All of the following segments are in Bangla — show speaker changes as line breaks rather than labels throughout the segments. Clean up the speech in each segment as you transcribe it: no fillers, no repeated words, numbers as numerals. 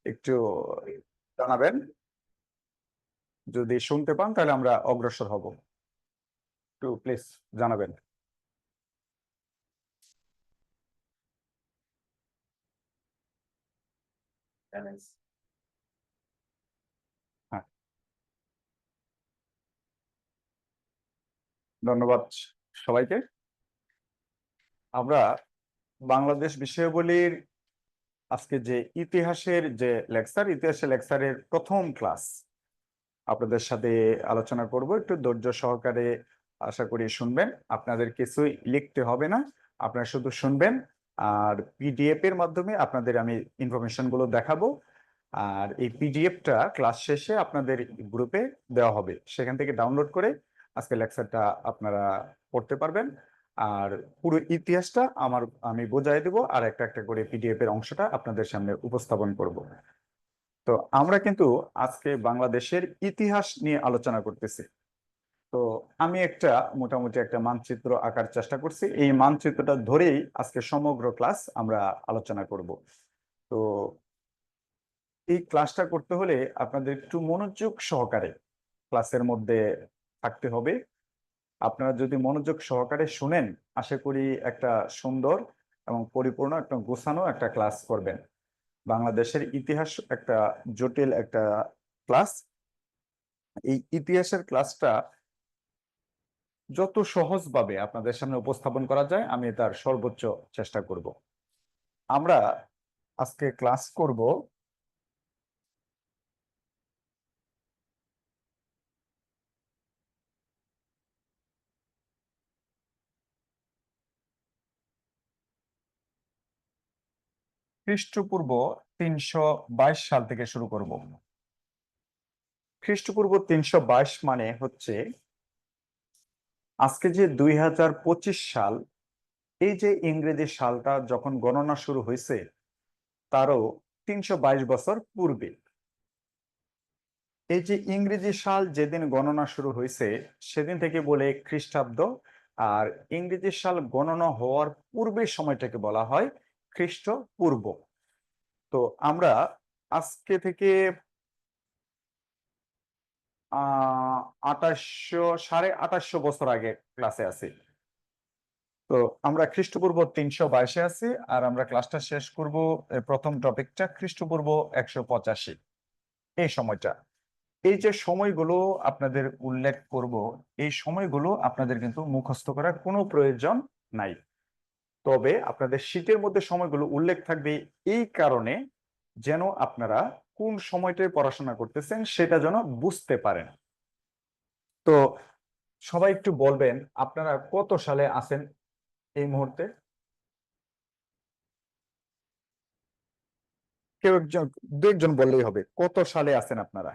একটু জানাবেন। যদি শুনতে পান তাহলে আমরা অগ্রসর হব। একটু প্লিজ জানাবেন। হ্যাঁ, ধন্যবাদ সবাইকে। আমরা বাংলাদেশ বিষয়াবলীর আজকে যে ইতিহাসের লেকচারের প্রথম ক্লাস আপনাদের সাথে আলোচনা করব। একটু ধৈর্য সহকারে আশা করি শুনবেন। আপনাদের কিছুই লিখতে হবে না, আপনারা শুধু শুনবেন। আর পিডিএফ এর মাধ্যমে আপনাদের আমি ইনফরমেশন গুলো দেখাবো। আর এই পিডিএফটা ক্লাস শেষে আপনাদের গ্রুপে দেওয়া হবে, সেখান থেকে ডাউনলোড করে আজকে লেকচারটা আপনারা পড়তে পারবেন। আর পুরো ইতিহাসটা আমি বোঝাই দেবো, আর একটা একটা করে পিডিএফ এর অংশটা আপনাদের সামনে উপস্থাপন করব। তো আমরা কিন্তু আজকে বাংলাদেশের ইতিহাস নিয়ে আলোচনা করতেছি। তো আমি মোটামুটি একটা মানচিত্র আঁকার চেষ্টা করছি। এই মানচিত্রটা ধরেই আজকে সমগ্র ক্লাস আমরা আলোচনা করব। তো এই ক্লাসটা করতে হলে আপনাদের একটু মনোযোগ সহকারে ক্লাসের মধ্যে থাকতে হবে। আপনারা যদি মনোযোগ সহকারে শুনেন, আশা করি একটা সুন্দর এবং পরিপূর্ণ একটা গোছানো একটা ক্লাস করবেন। বাংলাদেশের ইতিহাস একটা জটিল একটা ক্লাস। এই ইতিহাসের ক্লাসটা যত সহজভাবে আপনাদের সামনে উপস্থাপন করা যায় আমি তার সর্বোচ্চ চেষ্টা করব। আমরা আজকে ক্লাস করব খ্রিস্টপূর্ব 322 সাল থেকে শুরু করব। খ্রিস্টপূর্ব 322 মানে হচ্ছে আজকে যে 2025 সাল, এই যে ইংরেজি সালটা যখন গণনা শুরু হয়েছে তারও 322 বছর পূর্বে। এই যে ইংরেজি সাল যেদিন গণনা শুরু হয়েছে সেদিন থেকে বলে খ্রিস্টাব্দ। আর ইংরেজি সাল গণনা হওয়ার পূর্বের সময়টাকে বলা হয় খ্রিস্টপূর্ব। তো আমরা আজকে থেকে 2800 2850 আগে ক্লাসে আছি। তো আমরা খ্রিস্টপূর্ব 322 আছি, আর আমরা ক্লাসটা শেষ করব প্রথম টপিকটা খ্রিস্টপূর্ব 185, এই সময়টা। এই যে সময়গুলো আপনাদের উল্লেখ করব, এই সময়গুলো আপনাদের কিন্তু মুখস্থ করার কোনো প্রয়োজন নাই। তবে আপনাদের শীটের মধ্যে সময়গুলো উল্লেখ থাকবে এই কারণে, যেন আপনারা কোন সময়টায় পড়াশোনা করতেছেন সেটা যেন বুঝতে পারেন। তো সবাই একটু বলবেন আপনারা কত সালে আছেন এই মুহূর্তে। কেউ একজন, দু একজন বললেই হবে, কত সালে আছেন আপনারা।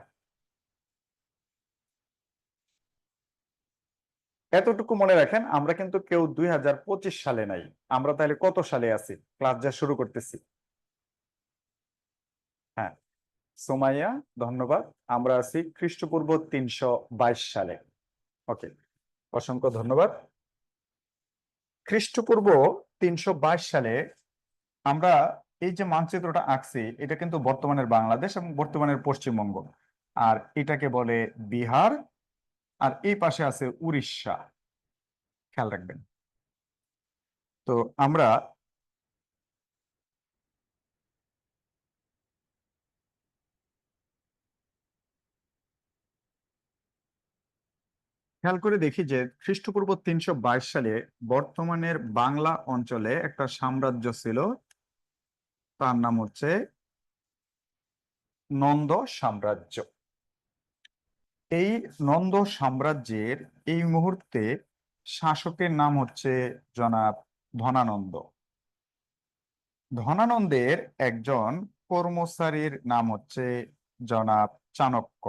এতটুকু মনে রাখেন, আমরা কিন্তু কেউ 2025 সালে নাই। আমরা তাহলে কত সালে আছি, ক্লাস যা শুরু করতেছি। হ্যাঁ, সোমাইয়া, ধন্যবাদ। আমরা আছি খ্রিস্টপূর্ব 322 সালে। ওকে, অসংখ্য ধন্যবাদ। খ্রিস্টপূর্ব 322 সালে আমরা এই যে মানচিত্রটা আঁকছি, এটা কিন্তু বর্তমানের বাংলাদেশ এবং বর্তমানের পশ্চিমবঙ্গ। আর এটাকে বলে বিহার, আর এই পাশে আছে উড়িষ্যা। খেয়াল রাখবেন। তো আমরা খেয়াল করে দেখি যে খ্রিস্টপূর্ব 322 সালে বর্তমানের বাংলা অঞ্চলে একটা সাম্রাজ্য ছিল, তার নাম হচ্ছে নন্দ সাম্রাজ্য। এই নন্দ সাম্রাজ্যের এই মুহূর্তে শাসকের নাম হচ্ছে জনাব ধনানন্দ। ধনানন্দের একজন কর্মচারীর নাম হচ্ছে জনাব চাণক্য।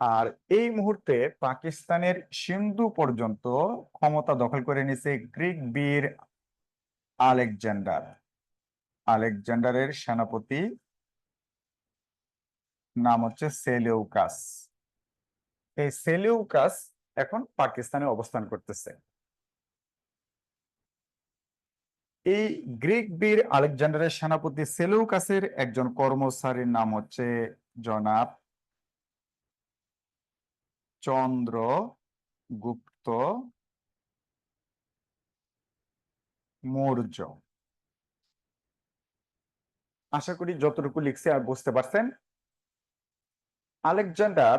আর এই মুহূর্তে পাকিস্তানের সিন্ধু পর্যন্ত ক্ষমতা দখল করে নিয়েছে গ্রিক বীর আলেকজান্ডার। আলেকজান্ডারের সেনাপতি নাম হচ্ছে সেলিউকাস। এই সেলিউকাস এখন পাকিস্তানে অবস্থান করতেছে। এই গ্রিক বীর আলেকজান্ডারের সেনাপতি সেলুকাসের একজন কর্মচারীর নাম হচ্ছে জনাব চন্দ্রগুপ্ত মৌর্য। আশা করি যতটুকু লিখছি আর বুঝতে পারছেন। আলেকজান্ডার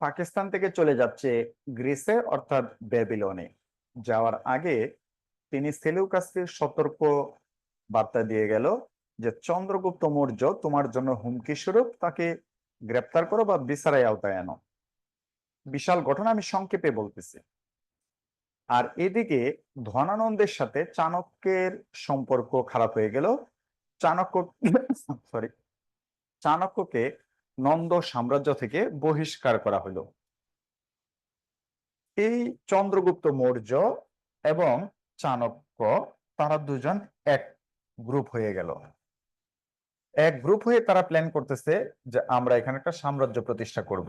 পাকিস্তান থেকে চলে যাচ্ছে গ্রিসে অর্থাৎ ব্যাবিলনে। যাওয়ার আগে তিনি সেলুকাসকে সতর্ক বার্তা দিয়ে গেল যে চন্দ্রগুপ্ত মৌর্য তোমার জন্য হুমকি স্বরূপ, তাকে গ্রেপ্তার করো বা বিচারের আওতায় আনো। বিশাল ঘটনা, আমি সংক্ষেপে বলতেছি। আর এদিকে ধনানন্দের সাথে চাণক্যের সম্পর্ক খারাপ হয়ে গেল। চাণক্য সরি চাণক্যকে নন্দ সাম্রাজ্য থেকে বহিষ্কার করা হলো। এই চন্দ্রগুপ্ত মৌর্য এবং চাণক্য তারা দুজন এক গ্রুপ হয়ে গেল। এক গ্রুপ হয়ে তারা প্ল্যান করতেছে যে আমরা এখানে একটা সাম্রাজ্য প্রতিষ্ঠা করব।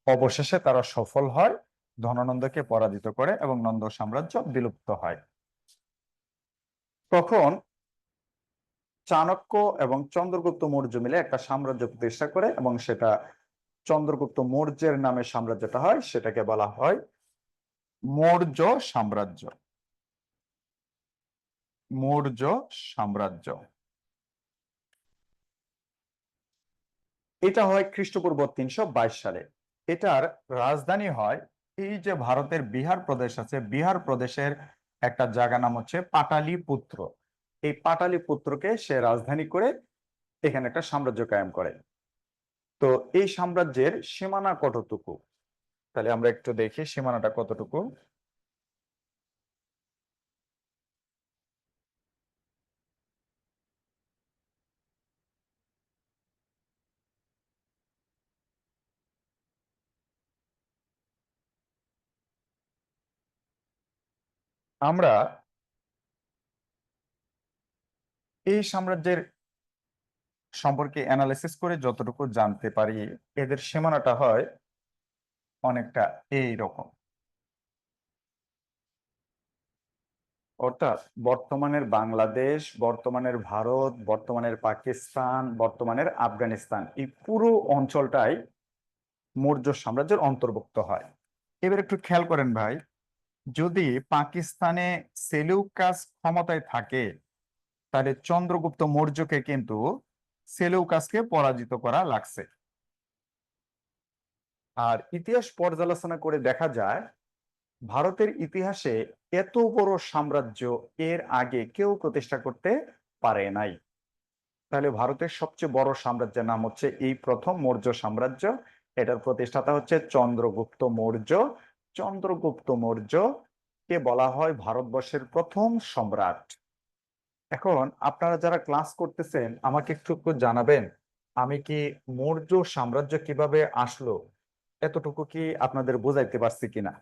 অবশেষে তারা সফল হয়, ধনানন্দকে পরাজিত করে এবং নন্দ সাম্রাজ্য বিলুপ্ত হয়। তখন চাণক্য এবং চন্দ্রগুপ্ত মৌর্য মিলে একটা সাম্রাজ্য প্রতিষ্ঠা করে এবং সেটা চন্দ্রগুপ্ত মৌর্যের নামে সাম্রাজ্যটা হয়, সেটাকে বলা হয় মৌর্য সাম্রাজ্য। মৌর্য সাম্রাজ্য এটা হয় খ্রিস্টপূর্ব 322 সালে। এটার রাজধানী হয় এই যে ভারতের বিহার প্রদেশ আছে, বিহার প্রদেশের একটা জায়গা নাম হচ্ছে পাটালিপুত্র। এই পাটালিপুত্রকে সে রাজধানী করে এখানে একটা সাম্রাজ্য কায়েম করে। তো এই সাম্রাজ্যের সীমানা কতটুকু, তাহলে আমরা একটু দেখি সীমানাটা কতটুকু। আমরা এই সাম্রাজ্যের সম্পর্কে অ্যানালাইসিস করে যতটুকু জানতে পারি, এদের সীমানাটা হয় অনেকটা এই রকম। অর্থাৎ বর্তমানের বাংলাদেশ, বর্তমানের ভারত, বর্তমানের পাকিস্তান, বর্তমানের আফগানিস্তান, এই পুরো অঞ্চলটাই মৌর্য সাম্রাজ্যের অন্তর্ভুক্ত হয়। এবার একটু খেয়াল করেন ভাই, যদি পাকিস্তানে সেলুকাস ক্ষমতায় থাকে তাহলে চন্দ্রগুপ্ত মৌর্যকে কিন্তু সেলুকাসকে পরাজিত করা লাগছে। আর ইতিহাস পর্যালোচনা করে দেখা যায় ভারতের ইতিহাসে এত বড় সাম্রাজ্য এর আগে কেউ প্রতিষ্ঠা করতে পারে নাই। তাহলে ভারতের সবচেয়ে বড় সাম্রাজ্যের নাম হচ্ছে এই প্রথম মৌর্য সাম্রাজ্য। এটার প্রতিষ্ঠাতা হচ্ছে চন্দ্রগুপ্ত মৌর্য। চন্দ্রগুপ্ত মৌর্য কে বলা হয় ভারতবর্ষের প্রথম সম্রাট। এখন আপনারা যারা ক্লাস করতেছেন আমাকে একটু একটু জানাবেন, আমি কি মৌর্য সাম্রাজ্য কিভাবে আসলো এতটুকু কি আপনাদের বোঝাইতে পারছি কিনা?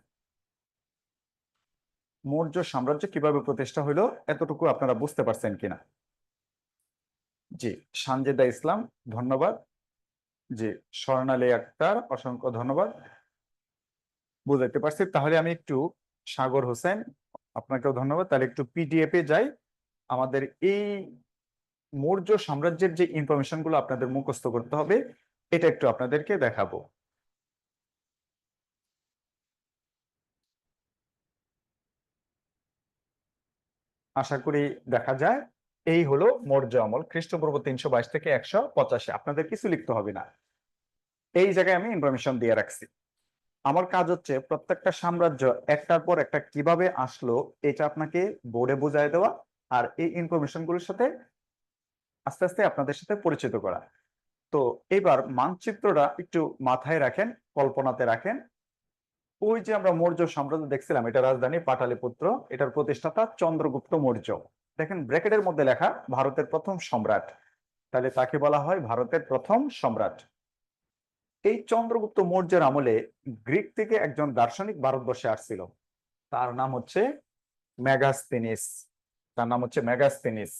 মৌর্য সাম্রাজ্য কিভাবে প্রতিষ্ঠা হলো এতটুকু আপনারা বুঝতে পারছেন কিনা? জি, সানজেদা ইসলাম ধন্যবাদ। জি, স্বর্ণালী আক্তার অসংখ্য ধন্যবাদ। বুঝাইতে পারছি। তাহলে আমি একটু, সাগর হোসেন আপনাকেও ধন্যবাদ। তাহলে একটু পিডিএফ এ যাই। আমাদের এই মৌর্য সাম্রাজ্যের যে ইনফরমেশন গুলো আপনাদের মুখস্থ করতে হবে এটা একটু আপনাদেরকে দেখাবো। আশা করি দেখা যায়। এই হলো মৌর্য আমল, খ্রিস্টপূর্ব 322 থেকে 185। আপনাদের কিছু লিখতে হবে না, এই জায়গায় আমি ইনফরমেশন দিয়ে রাখছি। আমার কাজ হচ্ছে প্রত্যেকটা সাম্রাজ্য একটার পর একটা কিভাবে আসলো এটা আপনাকে বোর্ডে বোঝায় দেওয়া, আর এই ইনফরমেশন গুলোর সাথে আস্তে আস্তে আপনাদের সাথে পরিচিত করা। তো এবার মানচিত্রটা একটু মাথায় রাখেন, কল্পনাতে রাখেন। ওই যে আমরা মৌর্য সাম্রাজ্য দেখছিলাম, এটা রাজধানী পাটালিপুত্র, এটার প্রতিষ্ঠাতা চন্দ্রগুপ্ত মৌর্য। দেখেন ব্র্যাকেটের মধ্যে লেখা ভারতের প্রথম সম্রাট, তাহলে তাকে বলা হয় ভারতের প্রথম সম্রাট। এই চন্দ্রগুপ্ত মৌর্যের আমলে গ্রিক থেকে একজন দার্শনিক ভারতবর্ষে আসছিল, তার নাম হচ্ছে মেগাস্তিনিস। তার নাম হচ্ছে মেগাস্তিনিস।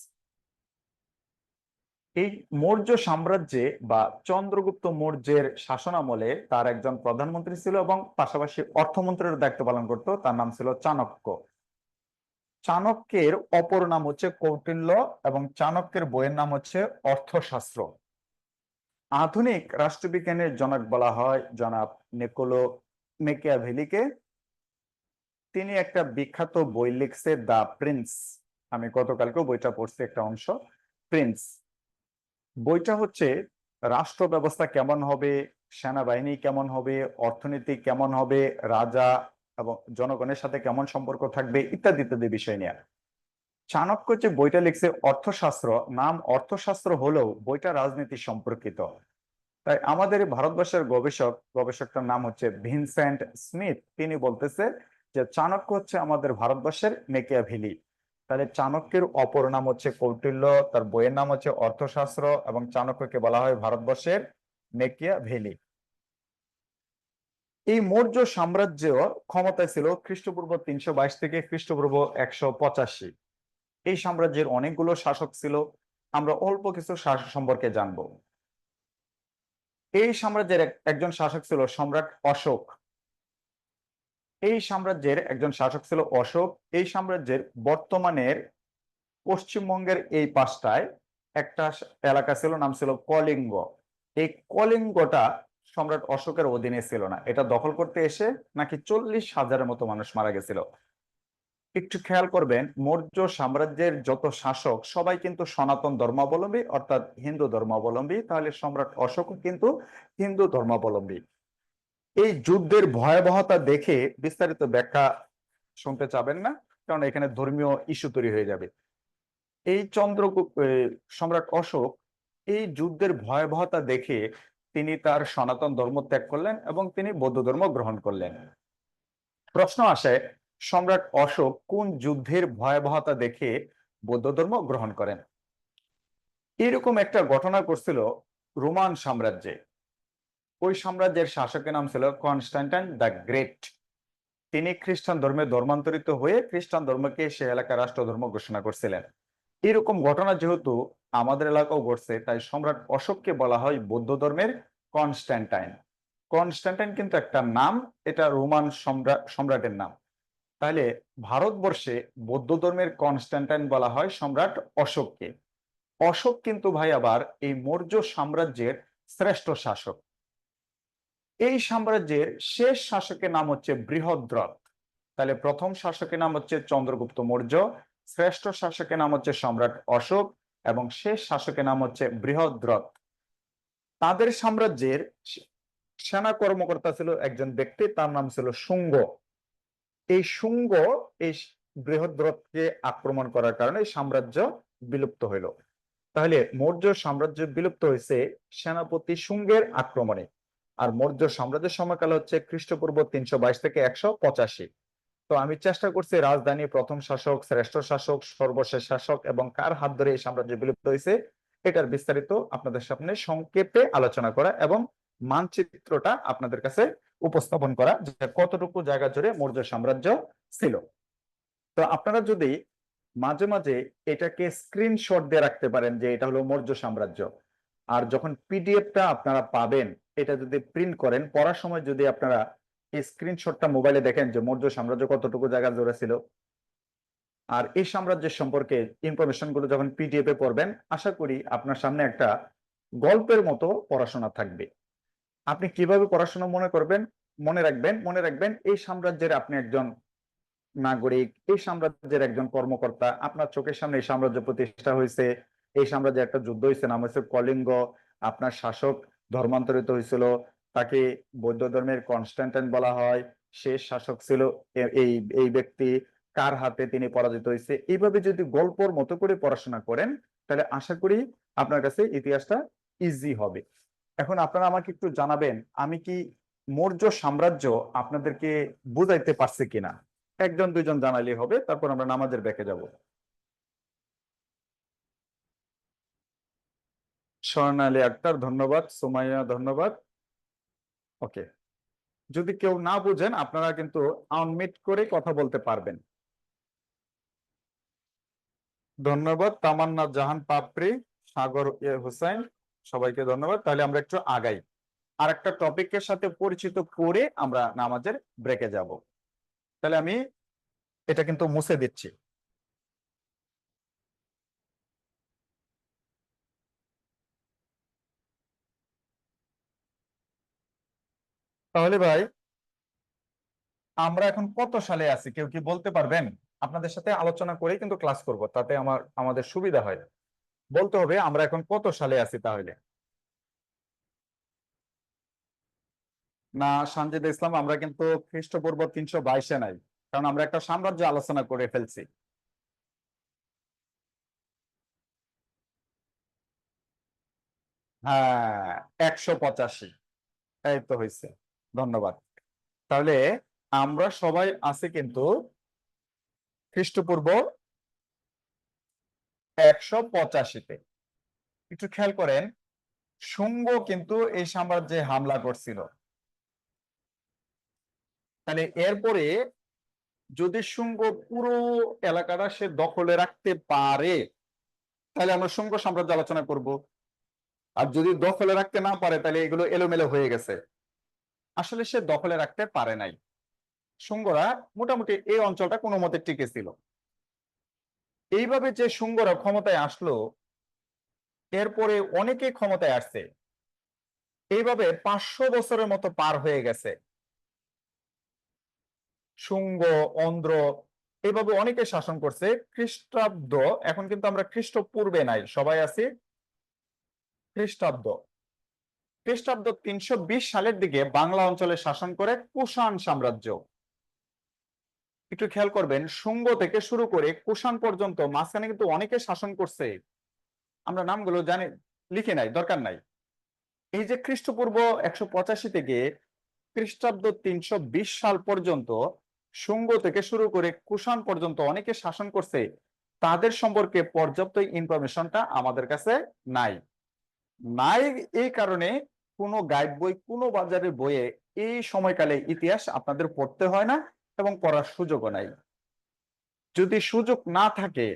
এই মৌর্য সাম্রাজ্যে বা চন্দ্রগুপ্ত মৌর্যের শাসন আমলে তার একজন প্রধানমন্ত্রী ছিল এবং পাশাপাশি অর্থমন্ত্রীর দায়িত্ব পালন করত, তার নাম ছিল চাণক্য। চাণক্যের অপর নাম হচ্ছে কৌটিল্য এবং চাণক্যের বইয়ের নাম হচ্ছে অর্থশাস্ত্র। আধুনিক রাষ্ট্রবিজ্ঞানের জনক বলা হয় জনাব নিকোলো মেকিয়াভেলিকে। তিনি একটা বিখ্যাত বই লিখছে দ্য প্রিন্স। আমি গতকালকেও বইটা পড়ছি, একটা অংশ, প্রিন্স। বইটা হচ্ছে রাষ্ট্র ব্যবস্থা কেমন হবে, সেনাবাহিনী কেমন হবে, অর্থনীতি কেমন হবে, রাজা এবং জনগণের সাথে কেমন সম্পর্ক থাকবে ইত্যাদি ইত্যাদি বিষয় নিয়ে। চাণক্য যে বইটা লিখছে অর্থশাস্ত্র, নাম অর্থশাস্ত্র হলেও বইটা রাজনীতি সম্পর্কিত। তাই আমাদের ভারতবর্ষের গবেষকটার নাম হচ্ছে ভিনসেন্ট স্মিথ। তিনি বলতেছে যে চাণক্য হচ্ছে আমাদের ভারতবর্ষের মেকিয়াভেলি। তাহলে চাণক্যের অপর নাম হচ্ছে কৌটিল্য, তার বইয়ের নাম হচ্ছে অর্থশাস্ত্র, এবং চাণক্যকে বলা হয় ভারতবর্ষের মেকিয়াভেলি। এই মৌর্য সাম্রাজ্য ক্ষমতায় ছিল খ্রিস্টপূর্ব 322 থেকে খ্রিস্টপূর্ব 185। এই সাম্রাজ্যের অনেকগুলো শাসক ছিল। আমরা অল্প কিছু শাসক সম্পর্কে জানবো। এই সাম্রাজ্যের একজন শাসক ছিল সম্রাট অশোক। এই সাম্রাজ্যের একজন শাসক ছিল অশোক। এই সাম্রাজ্যের বর্তমানের পশ্চিমবঙ্গের এই পাশটায় একটা এলাকা ছিল, নাম ছিল কলিঙ্গ। এই কলিঙ্গটা সম্রাট অশোকের অধীনে ছিল না। এটা দখল করতে এসে নাকি 40,000-এর মতো মানুষ মারা গেছিল। একটু খেয়াল করবেন, মৌর্য সাম্রাজ্যের যত শাসক সবাই কিন্তু সনাতন ধর্মাবলম্বী, অর্থাৎ হিন্দু ধর্মাবলম্বী। তাহলে সম্রাট অশোকও কিন্তু হিন্দু ধর্মাবলম্বী। এই যুদ্ধের ভয়াবহতা দেখে বিস্তারিত ব্যাখ্যা শুনতে চাবেন না, কারণ এখানে ধর্মীয় ইস্যু তৈরি হয়ে যাবে। এই সম্রাট অশোক এই যুদ্ধের ভয়াবহতা দেখে তিনি তার সনাতন ধর্ম ত্যাগ করলেন এবং তিনি বৌদ্ধ ধর্ম গ্রহণ করলেন। প্রশ্ন আসে, সম্রাট অশোক কোন যুদ্ধের ভয়াবহতা দেখে বৌদ্ধ ধর্ম গ্রহণ করেন? এরকম একটা ঘটনা ঘটছিল রোমান সাম্রাজ্যে। ওই সাম্রাজ্যের শাসকের নাম ছিল কনস্ট্যান্টাইন দ্য গ্রেট। তিনি খ্রিস্টান ধর্মে ধর্মান্তরিত হয়ে খ্রিস্টান ধর্মকে সে এলাকার রাষ্ট্রধর্ম ঘোষণা করছিলেন। এরকম ঘটনা যেহেতু আমাদের এলাকাও ঘটছে, তাই সম্রাট অশোককে বলা হয় বৌদ্ধ ধর্মের কনস্ট্যান্টাইন। কনস্ট্যান্টাইন কিন্তু একটা নাম, এটা রোমান সম্রাটের নাম। তাহলে ভারতবর্ষে বৌদ্ধ ধর্মের কনস্ট্যান্টাইন বলা হয় সম্রাট অশোককে। অশোক কিন্তু ভাই আবার এই মৌর্য সাম্রাজ্যের শ্রেষ্ঠ শাসক। এই সাম্রাজ্যের শেষ শাসকের নাম হচ্ছে বৃহদ্রথ। তাহলে প্রথম শাসকের নাম হচ্ছে চন্দ্রগুপ্ত মৌর্য, শ্রেষ্ঠ শাসকের নাম হচ্ছে সম্রাট অশোক, এবং শেষ শাসকের নাম হচ্ছে বৃহদ্রথ। তাদের সাম্রাজ্যের সেনা কর্মকর্তা ছিল একজন ব্যক্তি, তার নাম ছিল শুঙ্গ। এই শুঙ্গ এই বৃহদ্রথকে আক্রমণ করার কারণে সাম্রাজ্য বিলুপ্ত হইল। তাহলে মৌর্য সাম্রাজ্য বিলুপ্ত হয়েছে সেনাপতি শুঙ্গের আক্রমণে। আর মৌর্য সাম্রাজ্যের সময়কাল হচ্ছে খ্রিস্টপূর্ব 322 থেকে 185। তো আমি চেষ্টা করছি রাজধানী, প্রথম শাসক, শ্রেষ্ঠ শাসক, সর্বশেষ শাসক এবং কার হাত ধরে এই সাম্রাজ্য বিলুপ্ত হয়েছে এটার বিস্তারিত আপনাদের সামনে সংক্ষেপে আলোচনা করা এবং মানচিত্রটা আপনাদের কাছে উপস্থাপন করা, যে কতটুকু জায়গা জুড়ে মৌর্য সাম্রাজ্য ছিল। তো আপনারা যদি মাঝে মাঝে এটাকে স্ক্রিনশট দিয়ে রাখতে পারেন যে এটা হলো মৌর্য সাম্রাজ্য, আর যখন পিডিএফটা আপনারা পাবেন এটা যদি প্রিন্ট করেন, পড়ার সময় যদি আপনারা এই স্ক্রিনশটটা মোবাইলে দেখেন যে মৌর্য সাম্রাজ্য কতটুকু জায়গা জুড়ে ছিল, আর এই সাম্রাজ্যের সম্পর্কে ইনফরমেশন গুলো যখন পিডিএফ এ পড়বেন, আশা করি আপনার সামনে একটা গল্পের মতো পড়াশোনা থাকবে। আপনি কিভাবে পড়াশোনা মনে রাখবেন এই সাম্রাজ্যের আপনি একজন নাগরিক, এই সাম্রাজ্যের একজন কর্মকর্তা, আপনার চোখের সামনে এই সাম্রাজ্য প্রতিষ্ঠা হয়েছে, এই সাম্রাজ্যে একটা যুদ্ধ হয়েছে, নাম হচ্ছে কলিঙ্গ, আপনার শাসক ধর্মান্তরিত হয়েছিল, তাকে বৌদ্ধ ধর্মের কনস্ট্যান্টাইন বলা হয়, শেষ শাসক ছিল এই এই ব্যক্তি, কার হাতে তিনি পরাজিত হয়েছে। এইভাবে যদি গল্পর মতো করে পড়াশোনা করেন তাহলে আশা করি আপনার কাছে ইতিহাসটা ইজি হবে। এখন আপনারা আমাকে একটু জানাবেন আমি কি মৌর্য সাম্রাজ্য আপনাদেরকে বুঝাইতে পারছি কিনা। একজন দুইজন জানালেই হবে, তারপর আমরা নামাজের ব্যাকে যাব। স্বর্ণালী আক্তার ধন্যবাদ, সুমাইয়া ধন্যবাদ। ওকে, যদি কেউ না বুঝেন আপনারা কিন্তু আনমিউট করে কথা বলতে পারবেন। ধন্যবাদ তামান্না জাহান পাপড়ি, সাগর হুসাইন, সবাইকে ধন্যবাদ। তাহলে আমরা একটু আগাই, আর একটা টপিকের সাথে পরিচিত করে আমরা নামাজের ব্রেকে যাব। তাহলে আমি এটা কিন্তু মুছে দিচ্ছি। তাহলে ভাই আমরা এখন কত সালে আছি কেউ কি বলতে পারবেন? আপনাদের সাথে আলোচনা করেই কিন্তু ক্লাস করব, তাতে আমাদের সুবিধা হয়। বলতে হবে আমরা এখন কত সালে আছি তাহলে। না সঞ্জিদ ইসলাম, আমরা কিন্তু খ্রিস্টপূর্ব 322-এ নাই, কারণ আমরা একটা সাম্রাজ্য আলোচনা করে ফেলছি। হ্যাঁ, 185। এই তো হয়েছে। ধন্যবাদ। তাহলে আমরা সবাই আছি কিন্তু খ্রিস্টপূর্ব 185-তে। একটু খেয়াল করেন, শুঙ্গ কিন্তু এই সাম্রাজ্যে হামলা করছিল। তাহলে এরপরে যদি শুঙ্গ পুরো এলাকাটা সে দখলে রাখতে পারে, তাহলে আমরা শুঙ্গ সাম্রাজ্য আলোচনা করব। আর যদি দখলে রাখতে না পারে, তাহলে এগুলো এলোমেলো হয়ে গেছে। আসলে সে দখলে রাখতে পারে নাই। শুঙ্গরা মোটামুটি এই অঞ্চলটা কোনো মতে টিকে ছিল। এইভাবে যে শুঙ্গরা ক্ষমতায় আসলো, এরপরে অনেকে ক্ষমতায় আসছে। এইভাবে 500 বছরের মতো পার হয়ে গেছে। শুঙ্গ, অন্ধ্র, এইভাবে অনেকে শাসন করছে। খ্রিস্টাব্দ, এখন কিন্তু আমরা খ্রিস্টপূর্বে নাই, সবাই আছি খ্রিস্টাব্দ। খ্রিস্টাব্দ 320 সালের দিকে বাংলা অঞ্চলে শাসন করে কুষাণ সাম্রাজ্য। একটু খেয়াল করবেন, শুঙ্গ থেকে শুরু করে কুষাণ পর্যন্ত মাঝখানে কিন্তু অনেকে শাসন করছে। আমরা নামগুলো জানি, লিখে নাই, দরকার নাই। এই যে খ্রিস্টপূর্ব 185 থেকে খ্রিস্টাব্দ 320 সাল পর্যন্ত শুঙ্গ থেকে শুরু করে কুষাণ পর্যন্ত অনেকে শাসন করছে, তাদের সম্পর্কে পর্যাপ্ত ইনফরমেশনটা আমাদের কাছে নাই। নাই এই কারণে কোনো গাইড বই, কোনো বাজারের বইয়ে এই সময়কালে ইতিহাস আপনাদের পড়তে হয় না এবং পড়ার সুযোগও নাই। যদি সুযোগ না থাকে,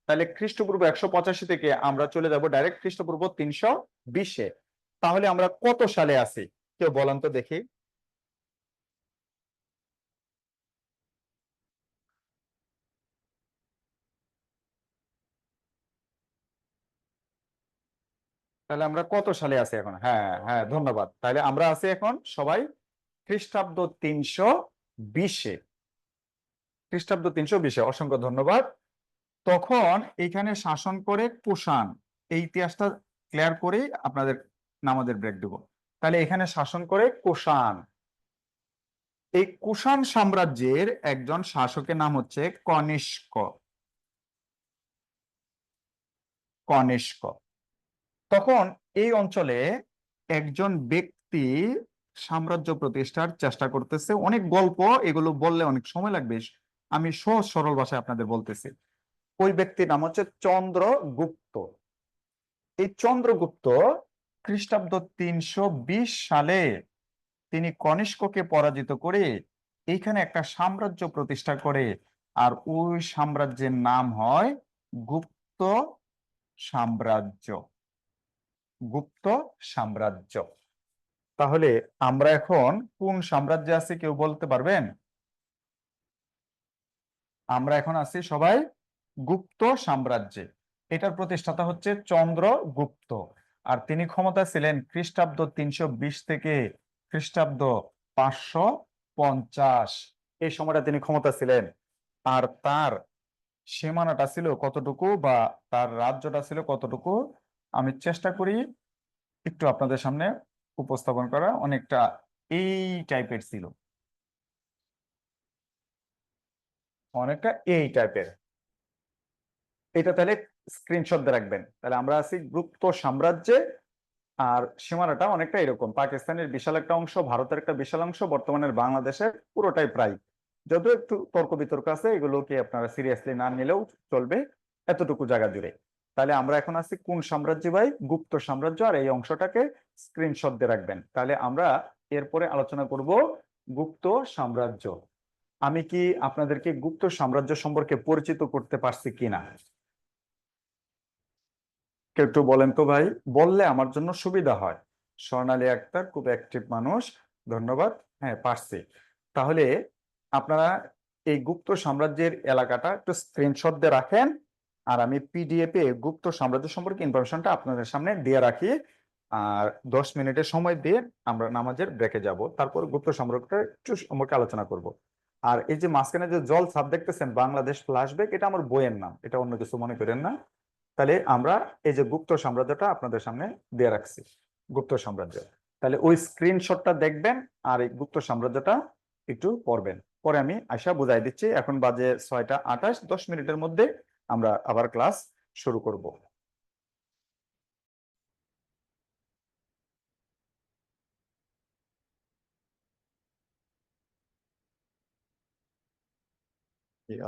তাহলে খ্রিস্টপূর্ব 185 থেকে আমরা চলে যাব ডাইরেক্ট খ্রিস্টপূর্ব 320-এ। তাহলে আমরা কত সালে আছি কেউ বলেন তো দেখি। তাহলে আমরা কত সালে আছি এখন? হ্যাঁ হ্যাঁ, ধন্যবাদ। তাহলে আমরা আছি এখন সবাই খ্রিস্টাব্দ 320-এ। খ্রিস্টাব্দ 320-এ, অসংখ্য ধন্যবাদ। তখন এখানে শাসন করে কুষাণ। এই ইতিহাসটা ক্লিয়ার করে আপনাদের নামাজের ব্রেক দেব। তাহলে এখানে শাসন করে কুষাণ। এই কুষাণ সাম্রাজ্যের একজন শাসকের নাম হচ্ছে কনিষ্ক। কনিষ্ক। তখন এই অঞ্চলে একজন ব্যক্তি সাম্রাজ্য প্রতিষ্ঠার চেষ্টা করতেছে। অনেক গল্প, এগুলো বললে অনেক সময় লাগবে, আমি সহজ সরল ভাষায় আপনাদের বলতেছি। ওই ব্যক্তির নাম হচ্ছে চন্দ্রগুপ্ত। এই চন্দ্রগুপ্ত খ্রিস্টাব্দ 320 সালে তিনি কনিষ্ককে পরাজিত করে এইখানে একটা সাম্রাজ্য প্রতিষ্ঠা করে। আর ওই সাম্রাজ্যের নাম হয় গুপ্ত সাম্রাজ্য। গুপ্ত সাম্রাজ্য। তাহলে আমরা এখন কোন সাম্রাজ্যে আছি কেউ বলতে পারবেন? আমরা এখন আছি সবাই গুপ্ত সাম্রাজ্যে। এটার প্রতিষ্ঠাতা হচ্ছে চন্দ্রগুপ্ত। আর তিনি ক্ষমতা ছিলেন খ্রিস্টাব্দ 320 থেকে খ্রিস্টাব্দ 550। এই সময়টা তিনি ক্ষমতা ছিলেন। আর তার সীমানাটা ছিল কতটুকু, বা তার রাজ্যটা ছিল কতটুকু, আমি চেষ্টা করি একটু আপনাদের সামনে উপস্থাপন করা। অনেকটা এই টাইপের ছিল, অনেকটা এই টাইপের। এটা তাহলে স্ক্রিনশট দিয়ে রাখবেন। তাহলে আমরা আছি গুপ্ত সাম্রাজ্যে। আর সীমানাটা অনেকটা এরকম, পাকিস্তানের বিশাল একটা অংশ, ভারতের একটা বিশাল অংশ, বর্তমানের বাংলাদেশের পুরোটাই প্রায়। যদিও একটু তর্ক বিতর্ক আছে, এগুলোকে আপনারা সিরিয়াসলি না নিলেও চলবে, এতটুকু জায়গা জুড়ে। তাহলে আমরা এখন আছি কোন সাম্রাজ্য ভাই? গুপ্ত সাম্রাজ্য। আর এই অংশটাকে স্ক্রিনশট দিয়ে রাখবেন। তাহলে আমরা এরপরে আলোচনা করব গুপ্ত সাম্রাজ্য। আমি কি আপনাদেরকে গুপ্ত সাম্রাজ্য সম্পর্কে পরিচিত করতে পারছি কিনা কেউ একটু বলেন তো ভাই, বললে আমার জন্য সুবিধা হয়। স্বর্ণালী আক্তার খুব অ্যাক্টিভ মানুষ, ধন্যবাদ। হ্যাঁ, পারছি। তাহলে আপনারা এই গুপ্ত সাম্রাজ্যের এলাকাটা একটু স্ক্রিনশট দিয়ে রাখেন। আর আমি পিডিএফ এ গুপ্ত সাম্রাজ্য সম্পর্কে ইনফরমেশনটা আপনাদের সামনে দিয়ে রাখি। আর 10 মিনিটের সময় দিয়ে আমরা নামাজের ব্রেকে যাব, তারপর গুপ্ত সম্রাটটা একটু সম্পর্কে আলোচনা করব। আর এই যে মাঝখানে যে জল ছাপ দেখতেছেন বাংলাদেশ ফ্ল্যাশব্যাক, এটা আমার বইয়ের নাম, এটা অন্য কিছু মনে করেন না। তাহলে আমরা এই যে গুপ্ত সাম্রাজ্যটা আপনাদের সামনে দিয়ে রাখছি, গুপ্ত সাম্রাজ্য, তাহলে ওই স্ক্রিনশটটা দেখবেন আর এই গুপ্ত সাম্রাজ্যটা একটু পড়বেন। পরে আমি আশা বুঝাই দিচ্ছি। এখন বাজে 6টা 28, 10 মিনিটের মধ্যে আমরা আবার ক্লাস শুরু করব।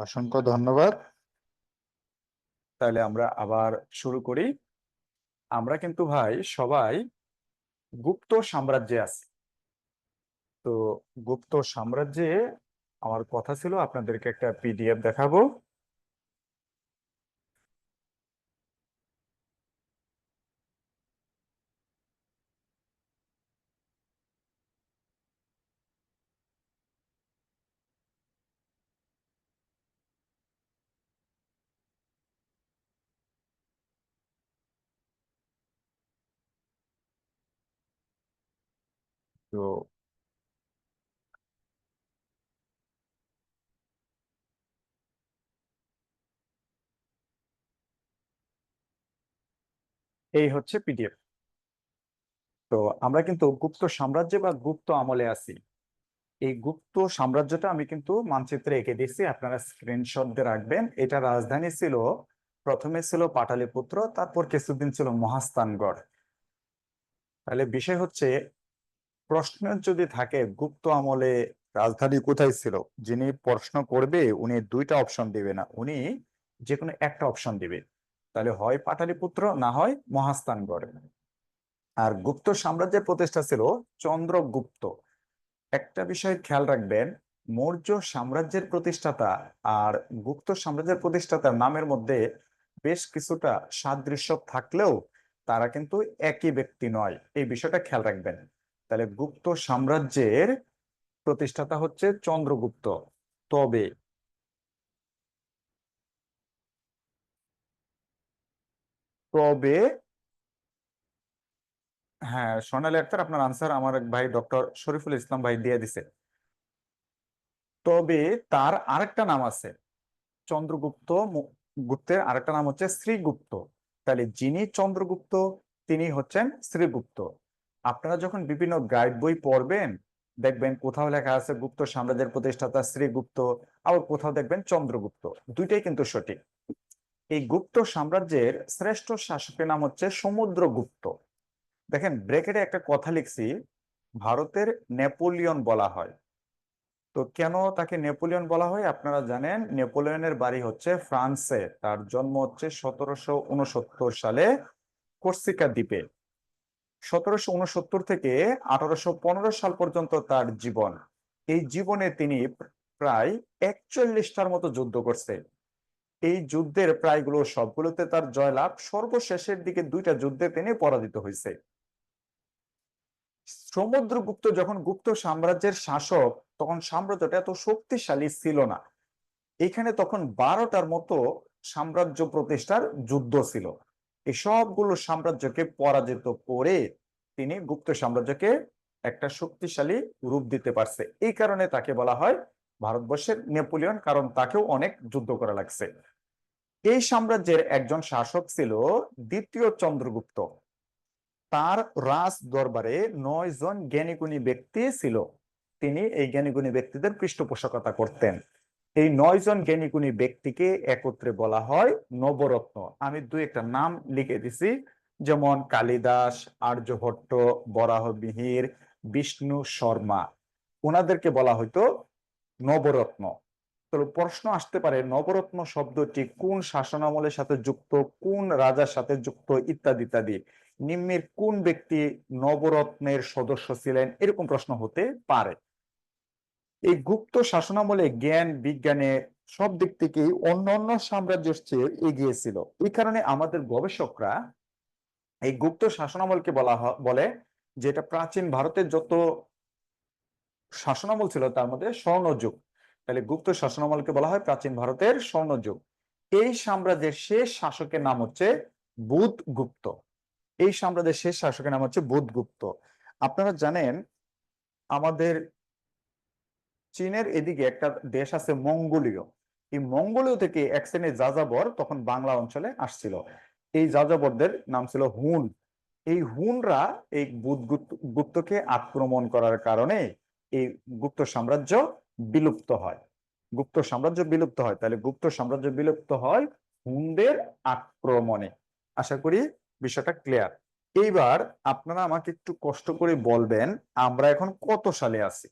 অসংখ্য ধন্যবাদ। তাহলে আমরা আবার শুরু করি। আমরা কিন্তু ভাই সবাই গুপ্ত সাম্রাজ্যে আছি। তো গুপ্ত সাম্রাজ্যে আমার কথা ছিল আপনাদেরকে একটা পিডিএফ দেখাবো। তো এই হচ্ছে পিডিএফ। তো আমরা কিন্তু গুপ্ত সাম্রাজ্যে বা গুপ্ত আমলে আছি। এই গুপ্ত সাম্রাজ্যটা আমি কিন্তু মানচিত্রে এঁকে দিচ্ছি, আপনারা স্ক্রিনশট দিয়ে রাখবেন। এটা রাজধানী ছিল, প্রথমে ছিল পাটালিপুত্র, তারপর কিছুদিন ছিল মহাস্থানগড়। তাহলে বিষয় হচ্ছে, প্রশ্ন যদি থাকে গুপ্ত আমলে রাজধানী কোথায় ছিল, যিনি প্রশ্ন করবে উনি দুইটা অপশন দিবে না, উনি যে কোনো একটা অপশন দিবে। তাহলে হয় পাটালিপুত্র, না হয় মহাস্থানগড়। আর গুপ্ত সাম্রাজ্যের প্রতিষ্ঠা ছিল চন্দ্রগুপ্ত। একটা বিষয় খেয়াল রাখবেন, মৌর্য সাম্রাজ্যের প্রতিষ্ঠাতা আর গুপ্ত সাম্রাজ্যের প্রতিষ্ঠাতার নামের মধ্যে বেশ কিছুটা সাদৃশ্য থাকলেও তারা কিন্তু একই ব্যক্তি নয়, এই বিষয়টা খেয়াল রাখবেন। তাহলে গুপ্ত সাম্রাজ্যের প্রতিষ্ঠাতা হচ্ছে চন্দ্রগুপ্ত। তবে তবে হ্যাঁ, সোনালী আক্তার, আপনার আনসার আমার এক ভাই ডক্টর শরীফুল ইসলাম ভাই দিয়ে দিছে। তবে তার আরেকটা নাম আছে, চন্দ্রগুপ্ত গুপ্তের আরেকটা নাম হচ্ছে শ্রীগুপ্ত। তাহলে যিনি চন্দ্রগুপ্ত তিনি হচ্ছেন শ্রীগুপ্ত। আপনারা যখন বিভিন্ন গাইড বই পড়বেন, দেখবেন কোথাও লেখা আছে গুপ্ত সাম্রাজ্যের প্রতিষ্ঠাতা শ্রীগুপ্ত, আবার কোথাও দেখবেন চন্দ্রগুপ্ত। দুইটাই কিন্তু সঠিক। এই গুপ্ত সাম্রাজ্যের শ্রেষ্ঠ শাসকের নাম হচ্ছে সমুদ্রগুপ্ত। দেখেন ব্রেকেটে একটা কথা লিখছি, ভারতের নেপোলিয়ন বলা হয়। তো কেন তাকে নেপোলিয়ন বলা হয় আপনারা জানেন, নেপোলিয়নের বাড়ি হচ্ছে ফ্রান্সে, তার জন্ম হচ্ছে 1769 সালে কর্সিকা দ্বীপে। 1769 থেকে 1815 সাল পর্যন্ত তার জীবন। এই জীবনে তিনি প্রায় 41টার মতো যুদ্ধ করছে। এই যুদ্ধের প্রায়গুলো সবগুলোতে তার জয়লাভ, সর্বশেষের দিকে দুইটা যুদ্ধে তিনি পরাজিত হয়েছে। সমুদ্রগুপ্ত যখন গুপ্ত সাম্রাজ্যের শাসক, তখন সাম্রাজ্যটা এত শক্তিশালী ছিল না। এখানে তখন 12টার মতো সাম্রাজ্য প্রতিষ্ঠার যুদ্ধ ছিল। এই সবগুলো সাম্রাজ্যকে পরাজিত করে তিনি গুপ্ত সাম্রাজ্যকে একটা শক্তিশালী রূপ দিতে পারছে। এই কারণে তাকে বলা হয় ভারতবর্ষের নেপোলিয়ন, কারণ তাকেও অনেক যুদ্ধ করা লাগছে। এই সাম্রাজ্যের একজন শাসক ছিল দ্বিতীয় চন্দ্রগুপ্ত। তার রাজ দরবারে 9 জন জ্ঞানীগুণী ব্যক্তি ছিল। তিনি এই জ্ঞানীগুণী ব্যক্তিদের পৃষ্ঠপোষকতা করতেন। এই 9 জন জ্ঞানীগুণী ব্যক্তিকে একত্রে বলা হয় নবরত্ন। আমি দুই একটা নাম লিখে দিছি, যেমন কালিদাস, আর্যভট্ট, বরাহমিহির, বিষ্ণু শর্মা। ওনাদেরকে বলা হয়তো নবরত্ন। তো প্রশ্ন আসতে পারে নবরত্ন শব্দটি কোন শাসনামলের সাথে যুক্ত, কোন রাজার সাথে যুক্ত, ইত্যাদি ইত্যাদি। নিম্নের কোন ব্যক্তি নবরত্নের সদস্য ছিলেন, এরকম প্রশ্ন হতে পারে। এই গুপ্ত শাসনামলে জ্ঞান বিজ্ঞানে সব দিক থেকেই অন্যান্য সাম্রাজ্যের চেয়ে এগিয়ে ছিল। এই কারণে আমাদের গবেষকরা এই গুপ্ত শাসনামলকে বলে যেটা প্রাচীন ভারতের যত শাসনামল ছিল তার মধ্যে স্বর্ণযুগ। তাহলে গুপ্ত শাসনামলকে বলা হয় প্রাচীন ভারতের স্বর্ণযুগ। এই সাম্রাজ্যের শেষ শাসকের নাম হচ্ছে বুধগুপ্ত। এই সাম্রাজ্যের শেষ শাসকের নাম হচ্ছে বুধগুপ্ত। আপনারা জানেন আমাদের চীনের এদিকে একটা দেশ আছে মঙ্গোলীয়, এই মঙ্গোলীয় থেকে এক শ্রেণীর যাযাবর তখন বাংলা অঞ্চলে আসছিল। এই যাযাবরদের নাম ছিল হুন। এই হুনরা এই গুপ্তকে আক্রমণ করার কারণে এই গুপ্ত সাম্রাজ্য বিলুপ্ত হয়। গুপ্ত সাম্রাজ্য বিলুপ্ত হয়, তাহলে গুপ্ত সাম্রাজ্য বিলুপ্ত হয় হুনদের আক্রমণে। আশা করি বিষয়টা ক্লিয়ার। এইবার আপনারা আমাকে একটু কষ্ট করে বলবেন আমরা এখন কত সালে আছি।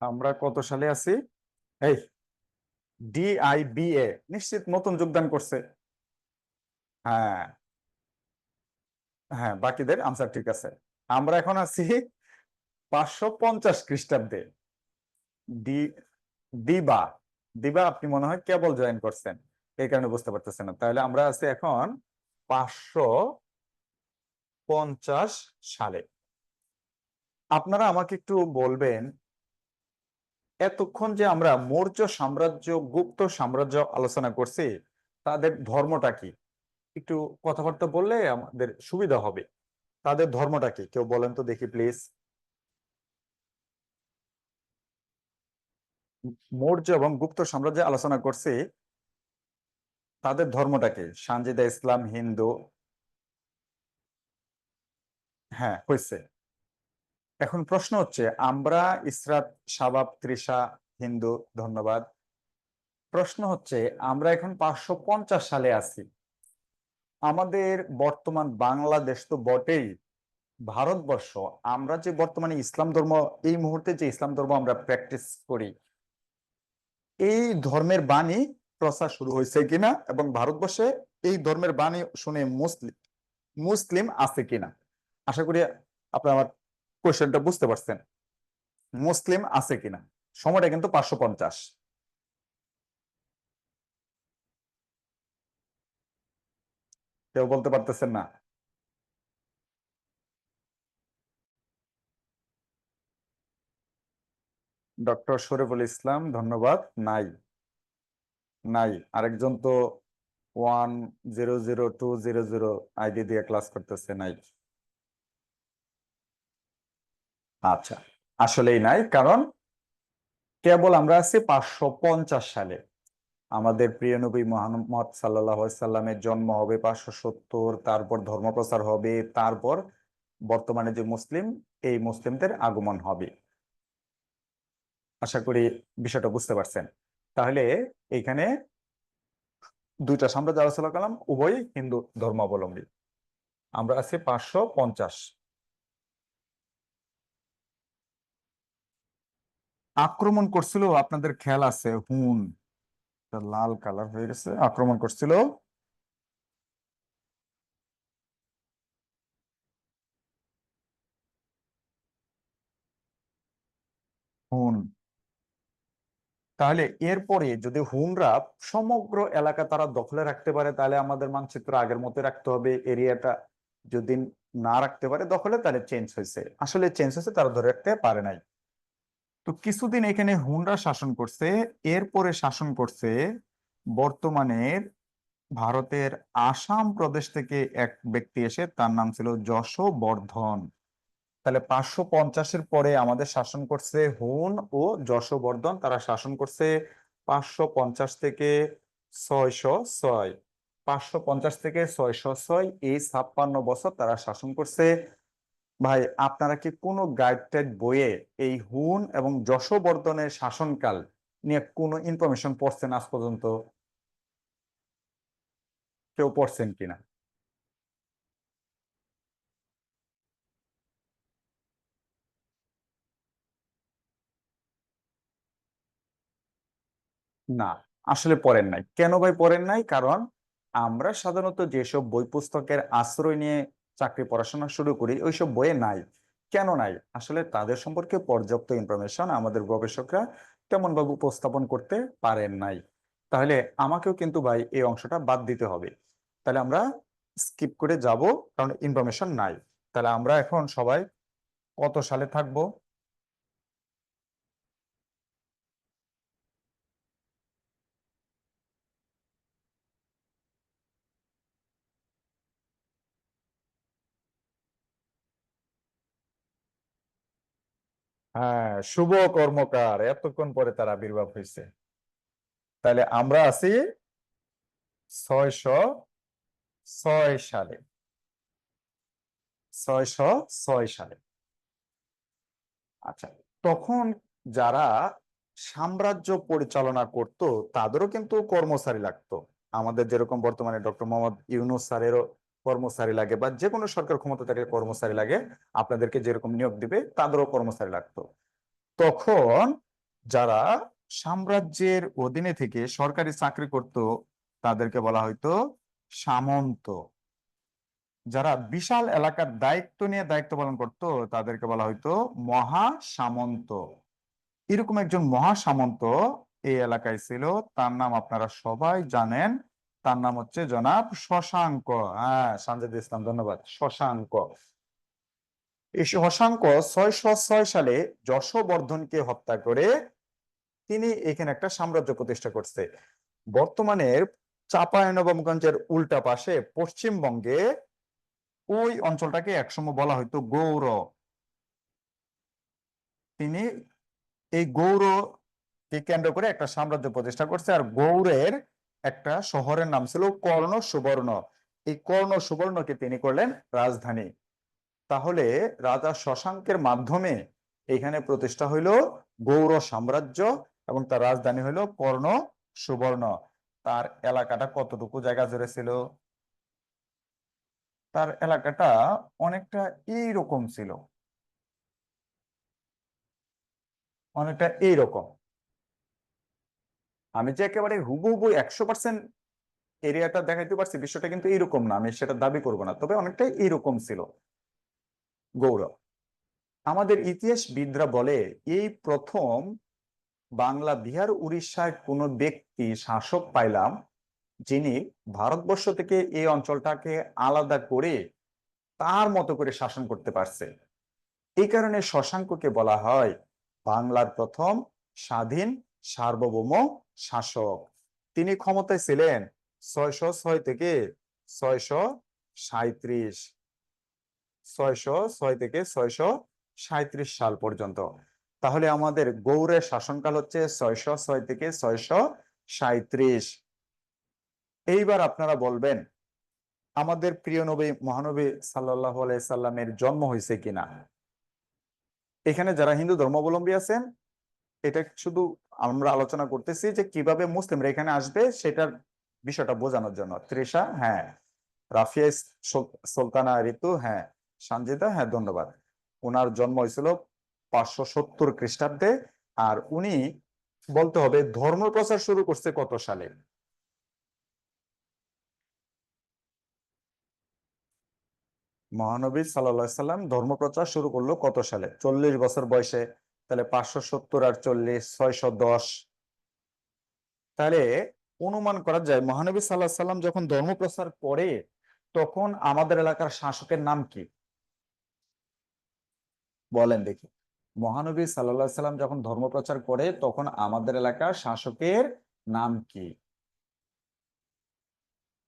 আমরা কত সালে আছি? এই DIBA নিশ্চিত নতুন যোগদান করছে। হ্যাঁ, হ্যাঁ, বাকিদের আনসার ঠিক আছে। আমরা এখন আছি 550 খ্রিস্টাব্দে। ডি দিবা দিবা আপনি মনে হয় কেবল জয়েন করছেন, এই কারণে বুঝতে পারতেছেন না। তাহলে আমরা আছি এখন 550 সালে। আপনারা আমাকে একটু বলবেন এতক্ষণ যে আমরা মৌর্য সাম্রাজ্য গুপ্ত সাম্রাজ্য আলোচনা করছি, তাদের ধর্মটা কি একটু কথাবার্তা বললে আমাদের সুবিধা হবে। তাদের ধর্মটা কি কেউ বলেন তো দেখি প্লিজ। মৌর্য এবং গুপ্ত সাম্রাজ্যে আলোচনা করছি, তাদের ধর্মটা কি? সানজিদা ইসলাম, হিন্দু। হ্যাঁ, হয়েছে। এখন প্রশ্ন হচ্ছে আমরা ইসরাত, শাবাব, তৃষা হিন্দু, ধন্যবাদ। প্রশ্ন হচ্ছে আমরা এখন 550 সালে আছি। আমাদের বর্তমান বাংলাদেশ তো বটেই, ভারতবর্ষ, আমরা যে বর্তমানে ইসলাম ধর্ম, এই মুহূর্তে যে ইসলাম ধর্ম আমরা প্র্যাকটিস করি, এই ধর্মের বাণী প্রচার শুরু হয়েছে কিনা এবং ভারতবর্ষে এই ধর্মের বাণী শুনে মুসলিম মুসলিম আছে কিনা। আশা করি আপনি আমার কোয়েশ্চেনটা বুঝতে পারছেন। মুসলিম আছে কিনা, সময়টা কিন্তু 550। কেউ বলতে পারতেছেন না? ডক্টর শরীফুল ইসলাম, ধন্যবাদ। নাই, নাই। আরেকজন তো 100200 আইডি দিয়ে ক্লাস করতেছে, নাই। আচ্ছা, আসলেই নাই, কারণ কেবল আমরা আছি 550 সালে। আমাদের প্রিয় নবী মুহাম্মদ সাল্লাল্লাহু আলাইহি সাল্লামের জন্ম হবে 570, তারপর ধর্মপ্রচার হবে, তারপর বর্তমানে যে মুসলিম, এই মুসলিমদের আগমন হবে। আশা করি বিষয়টা বুঝতে পারছেন। তাহলে এখানে দুইটা সাম্রাজ্য আলোচনা করলাম, উভয়ই হিন্দু ধর্মাবলম্বী। আমরা আছি 550। আক্রমণ করছিল, আপনাদের খেয়াল আছে, হুন। লাল কালার হয়ে গেছে, আক্রমণ করছিল হুন। তাহলে এরপরে যদি হুনরা সমগ্র এলাকা তারা দখলে রাখতে পারে, তাহলে আমাদের মানচিত্র আগের মতো রাখতে হবে। এরিয়াটা যদি না রাখতে পারে দখলে, তাহলে চেঞ্জ হয়েছে, আসলে চেঞ্জ হয়েছে, তারা ধরে রাখতে পারে নাই। তো কিছুদিন এখানে হুনরা শাসন করছে। এরপরে শাসন করছে বর্তমানের ভারতের আসাম প্রদেশ থেকে এক ব্যক্তি এসে, তার নাম ছিল যশোবর্ধন। তাহলে 550-এর পরে আমাদের শাসন করছে হুন ও যশোবর্ধন। তারা শাসন করছে 550 থেকে 606। 550 থেকে 606, এই 56 বছর তারা শাসন করছে। ভাই, আপনারা কি কোনো গাইড টাইড বইয়ে এই হুন এবং যশোবর্ধনের শাসনকাল নিয়ে কোনো ইনফরমেশন পড়ছেন আজ পর্যন্ত? কেউ পড়ছেন কিনা? না, আসলে পড়েন নাই। কেন ভাই পড়েন নাই? কারণ আমরা সাধারণত যেসব বই পুস্তকের আশ্রয় নিয়ে চাকরি পড়াশোনা শুরু করি, ওইসব বইয়ে নাই। কেন নাই? আসলে তাদের সম্পর্কে পর্যাপ্ত ইনফরমেশন আমাদের গবেষকরা তেমন ভাবে উপস্থাপন করতে পারেন নাই। তাহলে আমাকেও কিন্তু ভাই এই অংশটা বাদ দিতে হবে। তাহলে আমরা স্কিপ করে যাব, কারণ ইনফরমেশন নাই। তাহলে আমরা এখন সবাই কত সালে থাকবো? হ্যাঁ, শুভ কর্মকার, এতক্ষণ পরে তার আবির্ভাব হয়েছে। তাহলে আমরা আছি 606 সালে। 606 সালে। আচ্ছা, তখন যারা সাম্রাজ্য পরিচালনা করত তাদেরও কিন্তু কর্মচারী লাগতো। আমাদের যেরকম বর্তমানে ডক্টর মোহাম্মদ ইউনূস স্যারেরও কর্মচারী লাগে, বা যে কোনো সরকার ক্ষমতা থাকলে কর্মচারী লাগে, আপনাদেরকে যেরকম নিয়োগ দিবে তাদেরও কর্মচারী লাগতো। তখন যারা সাম্রাজ্যের অধীনে থেকে সরকারি চাকরি করত তাদেরকে বলা হয়তো সামন্ত। যারা বিশাল এলাকার দায়িত্ব নিয়ে দায়িত্ব পালন করত তাদেরকে বলা হয়তো মহা সামন্ত। এরকম একজন মহা সামন্ত এই এলাকায় ছিল, তার নাম আপনারা সবাই জানেন। তার নাম হচ্ছে জনাব শশাঙ্ক। হ্যাঁ, সানজিদ ইসলাম, ধন্যবাদ। শশাঙ্ক। এই শশাঙ্ক 606 সালে যশোবর্ধনকে হত্যা করে তিনি এখানে একটা সাম্রাজ্য প্রতিষ্ঠা করছে। বর্তমানের চাঁপাইনবাবগঞ্জের উল্টা পাশে পশ্চিমবঙ্গে ওই অঞ্চলটাকে একসময় বলা হতো গৌড়। তিনি এই গৌড়কে কেন্দ্র করে একটা সাম্রাজ্য প্রতিষ্ঠা করছে, আর গৌড়ের একটা শহরের নাম ছিল কর্ণ সুবর্ণ। এই কর্ণ সুবর্ণকে তিনি করলেন রাজধানী। তাহলে রাজা শশাঙ্কের মাধ্যমে এখানে প্রতিষ্ঠা হইল গৌড় সাম্রাজ্য, এবং তার রাজধানী হইল কর্ণ সুবর্ণ। তার এলাকাটা কতটুকু জায়গা জুড়ে ছিল? তার এলাকাটা অনেকটা এইরকম ছিল, অনেকটা এইরকম। আমি যে একেবারে হুবহু 100% এরিয়াটা দেখাইতে পারছি, বিষয়টা কিন্তু এইরকম না, আমি সেটা দাবি করব না, তবে অনেকটাই এইরকম ছিল গৌড়। আমাদের ইতিহাসবিদরা বলে এই প্রথম বাংলা, বিহার, উড়িষ্যায় কোন ব্যক্তি শাসক পাইলাম যিনি ভারতবর্ষ থেকে এই অঞ্চলটাকে আলাদা করে তার মতো করে শাসন করতে পারছে। এই কারণে শশাঙ্ককে বলা হয় বাংলার প্রথম স্বাধীন সার্বভৌম শাসক। তিনি ক্ষমতায় ছিলেন 606 থেকে 637, 606 থেকে 637 সাল পর্যন্ত। তাহলে আমাদের গৌড়ের শাসনকাল হচ্ছে 606 থেকে 637। এইবার আপনারা বলবেন আমাদের প্রিয় নবী মহানবী সাল্লাল্লাহু আলাইহি সাল্লামের জন্ম হয়েছে কিনা? এখানে যারা হিন্দু ধর্মাবলম্বী আছেন, এটা শুধু আমরা আলোচনা করতেছি যে কিভাবে মুসলিমরা এখানে আসবে সেটার বিষয়টা বোঝানোর জন্য। তৃষা, হ্যাঁ। রাফিয়া সুলতানা ঋতু, হ্যাঁ। সঞ্জিতা, হ্যাঁ, ধন্যবাদ। ওনার জন্ম হয়েছিল 570 খ্রিস্টাব্দে। আর উনি, বলতে হবে, ধর্ম প্রচার শুরু করছে কত সালে? মহানবী সাল্লাল্লাহু সাল্লাম ধর্ম প্রচার শুরু করলো কত সালে? 40 বছর বয়সে। তাহলে 570 আর 40, 610। তাহলে অনুমান করা যায় মহানবী সাল্লাল্লাহু সাল্লাম যখন ধর্ম প্রচার করে তখন আমাদের এলাকার শাসকের নাম কি? বলেন দেখি। মহানবী সাল্লাল্লাহু সাল্লাম যখন ধর্ম প্রচার করে তখন আমাদের এলাকার শাসকের নাম কি?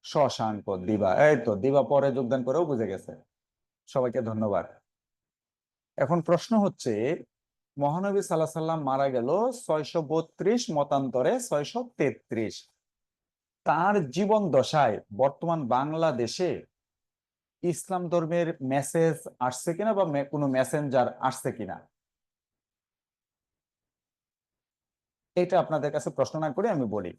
শশাঙ্ক। দিবা, এই তো দিবা পরে যোগদান করেও বুঝে গেছে। সবাইকে ধন্যবাদ। এখন প্রশ্ন হচ্ছে, মহানবী সাল্লাল্লাহু সাল্লাম মারা গেল 632, মতান্তরে 633। তার জীবন দশায় বর্তমান বাংলাদেশে ইসলাম ধর্মের মেসেজ আসছে কিনা, বা কোনো মেসেঞ্জার আসছে কিনা, এটা আপনাদের কাছে প্রশ্ন না করে আমি বলি।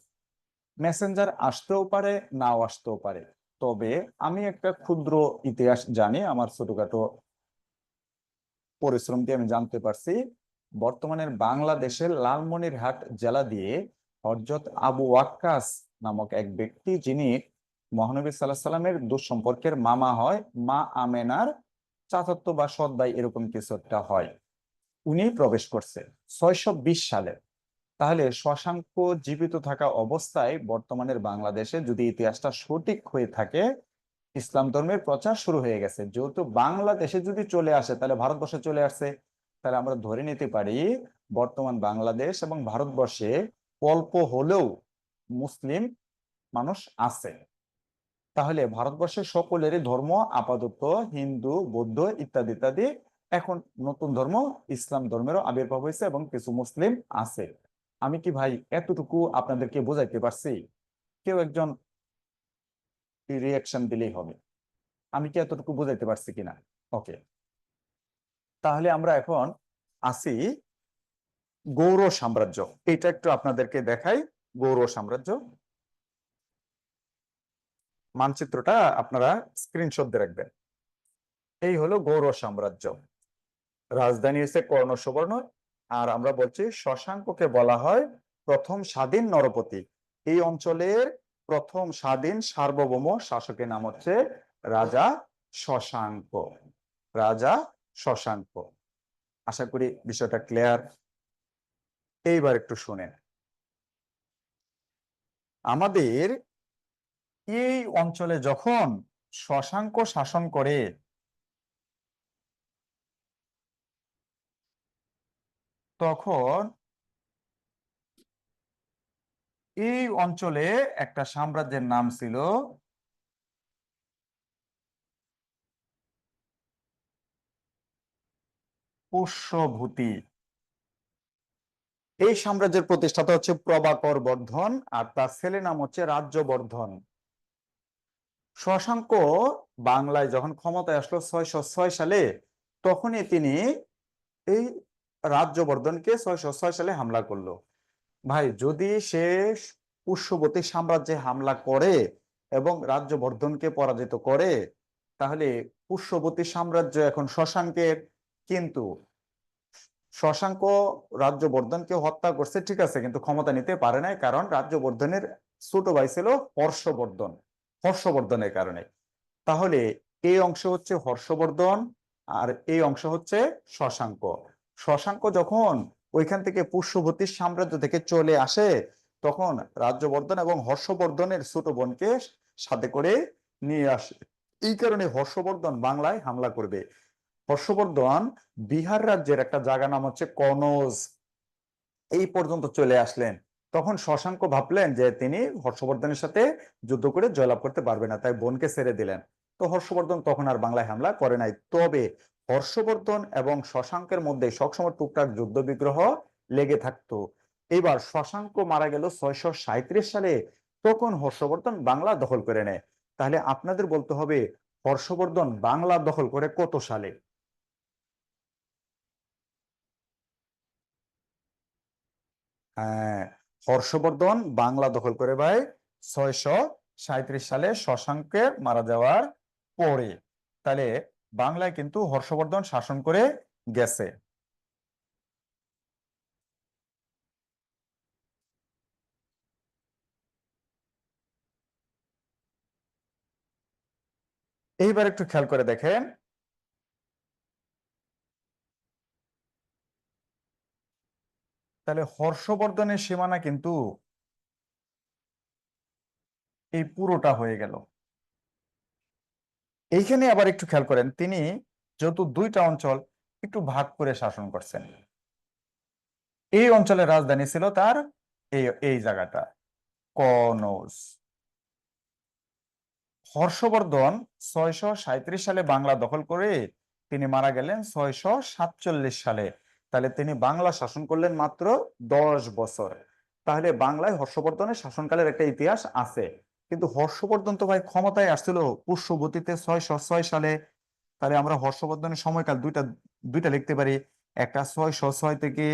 মেসেঞ্জার আসতেও পারে, নাও আসতেও পারে। তবে আমি একটা ক্ষুদ্র ইতিহাস জানি, আমার ছোটখাটো পরিশ্রম দিয়ে আমি জানতে পারছি। বর্তমানের বাংলাদেশের লালমনিরহাট জেলা দিয়ে হযরত আবু ওয়াক্কাস নামক এক ব্যক্তি, যিনি মহানবী সাল্লাল্লাহু আলাইহি সাল্লামের দুঃসম্পর্কের মামা হয় মা আমেনার চাচাতো বা সৎ ভাই এরকম কিছু একটা হয়। উনি প্রবেশ করছে 620 সালে। তাহলে শশাঙ্ক জীবিত থাকা অবস্থায় বর্তমানের বাংলাদেশে যদি ইতিহাসটা সঠিক হয়ে থাকে, ইসলাম ধর্মের প্রচার শুরু হয়ে গেছে। যেহেতু বাংলাদেশে যদি চলে আসে তাহলে ভারতবর্ষে চলে আসছে, তাহলে আমরা ধরে নিতে পারি বর্তমান বাংলাদেশ এবং ভারতবর্ষে অল্প হলেও মুসলিম মানুষ আছে। তাহলে ভারতবর্ষের সকলেরই ধর্ম আপাতত হিন্দু, বৌদ্ধ ইত্যাদি ইত্যাদি। এখন নতুন ধর্ম ইসলাম ধর্মেরও আবির্ভাব হয়েছে এবং কিছু মুসলিম আছে। আমি কি ভাই এতটুকু আপনাদেরকে বোঝাইতে পারছি? কেউ একজন রিয়াকশন দিলেই হবে। আমি কি এতটুকু বোঝাইতে পারছি কিনা? ওকে, তাহলে আমরা এখন আসি গৌড় সাম্রাজ্য। এটা একটু আপনাদেরকে দেখাই। গৌড় সাম্রাজ্য মানচিত্রটা আপনারা স্ক্রিনশট দিয়ে রাখবেন। এই হলো গৌড় সাম্রাজ্য। রাজধানী হচ্ছে কর্ণ সুবর্ণ। আর আমরা বলছি শশাঙ্ককে বলা হয় প্রথম স্বাধীন নরপতি। এই অঞ্চলের প্রথম স্বাধীন সার্বভৌম শাসকের নাম হচ্ছে রাজা শশাঙ্ক। রাজা শশাঙ্ক। আশা করি বিষয়টা ক্লিয়ার। এইবার একটু শুনেন। আমাদের এই অঞ্চলে যখন শশাঙ্ক শাসন করে, তখন এই অঞ্চলে একটা সাম্রাজ্যের নাম ছিল পুষ্যভূতি। এই সাম্রাজ্যের প্রতিষ্ঠাতা হচ্ছে প্রভাকর বর্ধন, আর তার ছেলে নাম হচ্ছে রাজ্যবর্ধন। শশাঙ্ক বাংলায় যখন ক্ষমতায় আসলো 606 সালে, তখনই তিনি এই রাজ্যবর্ধনকে 606 সালে হামলা করলো। ভাই, যদি সে পুষ্যবতী সাম্রাজ্যে হামলা করে এবং রাজ্যবর্ধনকে পরাজিত করে, তাহলে পুষ্যবতী সাম্রাজ্য এখন শশাঙ্কের। কিন্তু শশাঙ্ক রাজ্যবর্ধনকে হত্যা করছে, ঠিক আছে, কিন্তু ক্ষমতা নিতে পারে নাই, কারণ রাজ্যবর্ধনের ছোট ভাই ছিল হর্ষবর্ধন। হর্ষবর্ধনের কারণে। তাহলে এই অংশ হচ্ছে হর্ষবর্ধন, আর এই অংশ হচ্ছে শশাঙ্ক। শশাঙ্ক যখন ওইখান থেকে পুষ্যবতী সাম্রাজ্য থেকে চলে আসে, তখন রাজ্যবর্ধন এবং হর্ষবর্ধনের ছোট বোনকে সাথে করে নিয়ে আসে। এই কারণে হর্ষবর্ধন বাংলায় হামলা করবে। হর্ষবর্ধন বিহার রাজ্যের একটা জায়গা নাম হচ্ছে কনৌজ, এই পর্যন্ত চলে আসলেন। তখন শশাঙ্ক ভাবলেন যে তিনি হর্ষবর্ধনের সাথে যুদ্ধ করে জয়লাভ করতে পারবে না, তাই বোনকে ছেড়ে দিলেন। তো হর্ষবর্ধন তখন আর বাংলায় হামলা করে নাই। তবে হর্ষবর্ধন এবং শশাঙ্কের মধ্যে সবসময় টুকটাক যুদ্ধ বিগ্রহ লেগে থাকতো। এবার শশাঙ্ক মারা গেল 637 সালে। তখন হর্ষবর্ধন বাংলা দখল করে নেয়। তাহলে আপনাদের বলতে হবে হর্ষবর্ধন বাংলা দখল করে কত সালে? হ্যাঁ, হর্ষবর্ধন বাংলা দখল করে ভাই 637 সালে শশাঙ্কের মারা যাওয়ার পরে। তাহলে বাংলায় কিন্তু হর্ষবর্ধন শাসন করে গেছে। এইবার একটু খেয়াল করে দেখেন। তাহলে হর্ষবর্ধনের সীমানা কিন্তু এই পুরোটা হয়ে গেল। এইখানে আবার একটু খেয়াল করেন, তিনি যেহেতু দুইটা অঞ্চল একটু ভাগ করে শাসন করছেন। এই অঞ্চলের রাজধানী ছিল তার এই এই জায়গাটা কনৌজ। হর্ষবর্ধন 637 সালে বাংলা দখল করে তিনি মারা গেলেন 647 সালে। তাহলে তিনি বাংলা শাসন করলেন মাত্র 10 বছর। তাহলে বাংলায় হর্ষবর্ধনের শাসনকালের একটা ইতিহাস আছে। কিন্তু হর্ষবর্ধন তো ভাই ক্ষমতায় আসছিল পুষ্যবতীতে 606 সালে। তাহলে আমরা হর্ষবর্ধনের সময়কাল দুইটা দুইটা লিখতে পারি। একটা 606 থেকে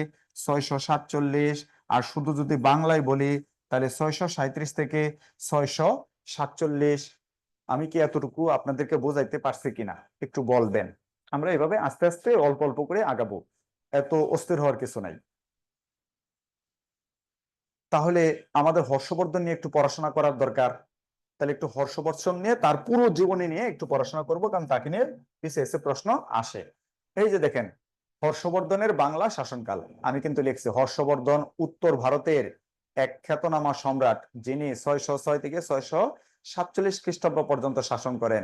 647, আর শুধু যদি বাংলায় বলি তাহলে 637 থেকে 647। আমি কি এতটুকু আপনাদেরকে বোঝাইতে পারছি কিনা একটু বলবেন? আমরা এভাবে আস্তে আস্তে অল্প অল্প করে আগাবো, এত অস্থির হওয়ার কিছু নাই। তাহলে আমাদের হর্ষবর্ধন নিয়ে একটু পড়াশোনা করার দরকার, তাহলে একটু হর্ষবর্ধন নিয়ে তার পুরো জীবনী নিয়ে একটু পড়াশোনা করব, কারণ তাকে নিয়ে বিসিএস প্রশ্ন আসে। এই যে দেখেন, হর্ষবর্ধনের বাংলা শাসনকাল, আমি কিন্তু লিখছি হর্ষবর্ধন উত্তর ভারতের এক খ্যাতনামা সম্রাট, যিনি 606 থেকে 647 খ্রিস্টাব্দ পর্যন্ত শাসন করেন।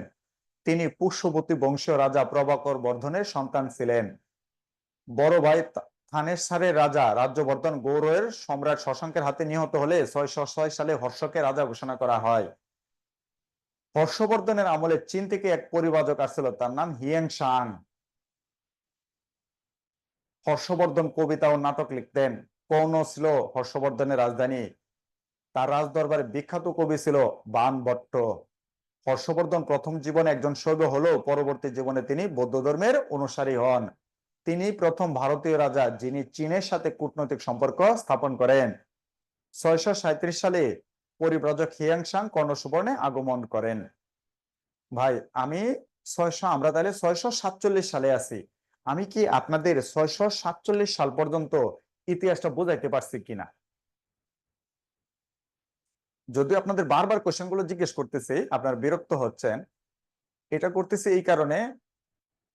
তিনি পুষ্যবতী বংশীয় রাজা প্রভাকর বর্ধনের সন্তান ছিলেন। বড় ভাই থানেশ্বরের রাজা রাজ্যবর্ধন গৌড়ের সম্রাট শশাঙ্কের হাতে নিহত হলে 606 সালে হর্ষকে রাজা ঘোষণা করা হয়। হর্ষবর্ধনের আমলে চীন থেকে এক পরিব্রাজক আসছিল, তার নাম হিয়েন সাং। হর্ষবর্ধন কবিতা ও নাটক লিখতেন। কৌনো ছিল হর্ষবর্ধনের রাজধানী। তার রাজদরবারে বিখ্যাত কবি ছিল বাণভট্ট। হর্ষবর্ধন প্রথম জীবনে একজন শৈব হলেও পরবর্তী জীবনে তিনি বৌদ্ধ ধর্মের অনুসারী হন। তিনি প্রথম ভারতীয় রাজা যিনি চীনের সাথে কূটনৈতিক সম্পর্ক স্থাপন করেন। 637 সালে পরিব্রাজক হিয়াংসাং কর্ণ সুবর্ণে আগমন করেন। ভাই আমি আমরা তাহলে 647 সালে আছি। আমি কি আপনাদের 647 সাল পর্যন্ত ইতিহাসটা বোঝাইতে পারছি কিনা? যদিও আপনাদের বারবার কোশ্চেন গুলো জিজ্ঞেস করতেছি, আপনারা বিরক্ত হচ্ছেন। এটা করতেছি এই কারণে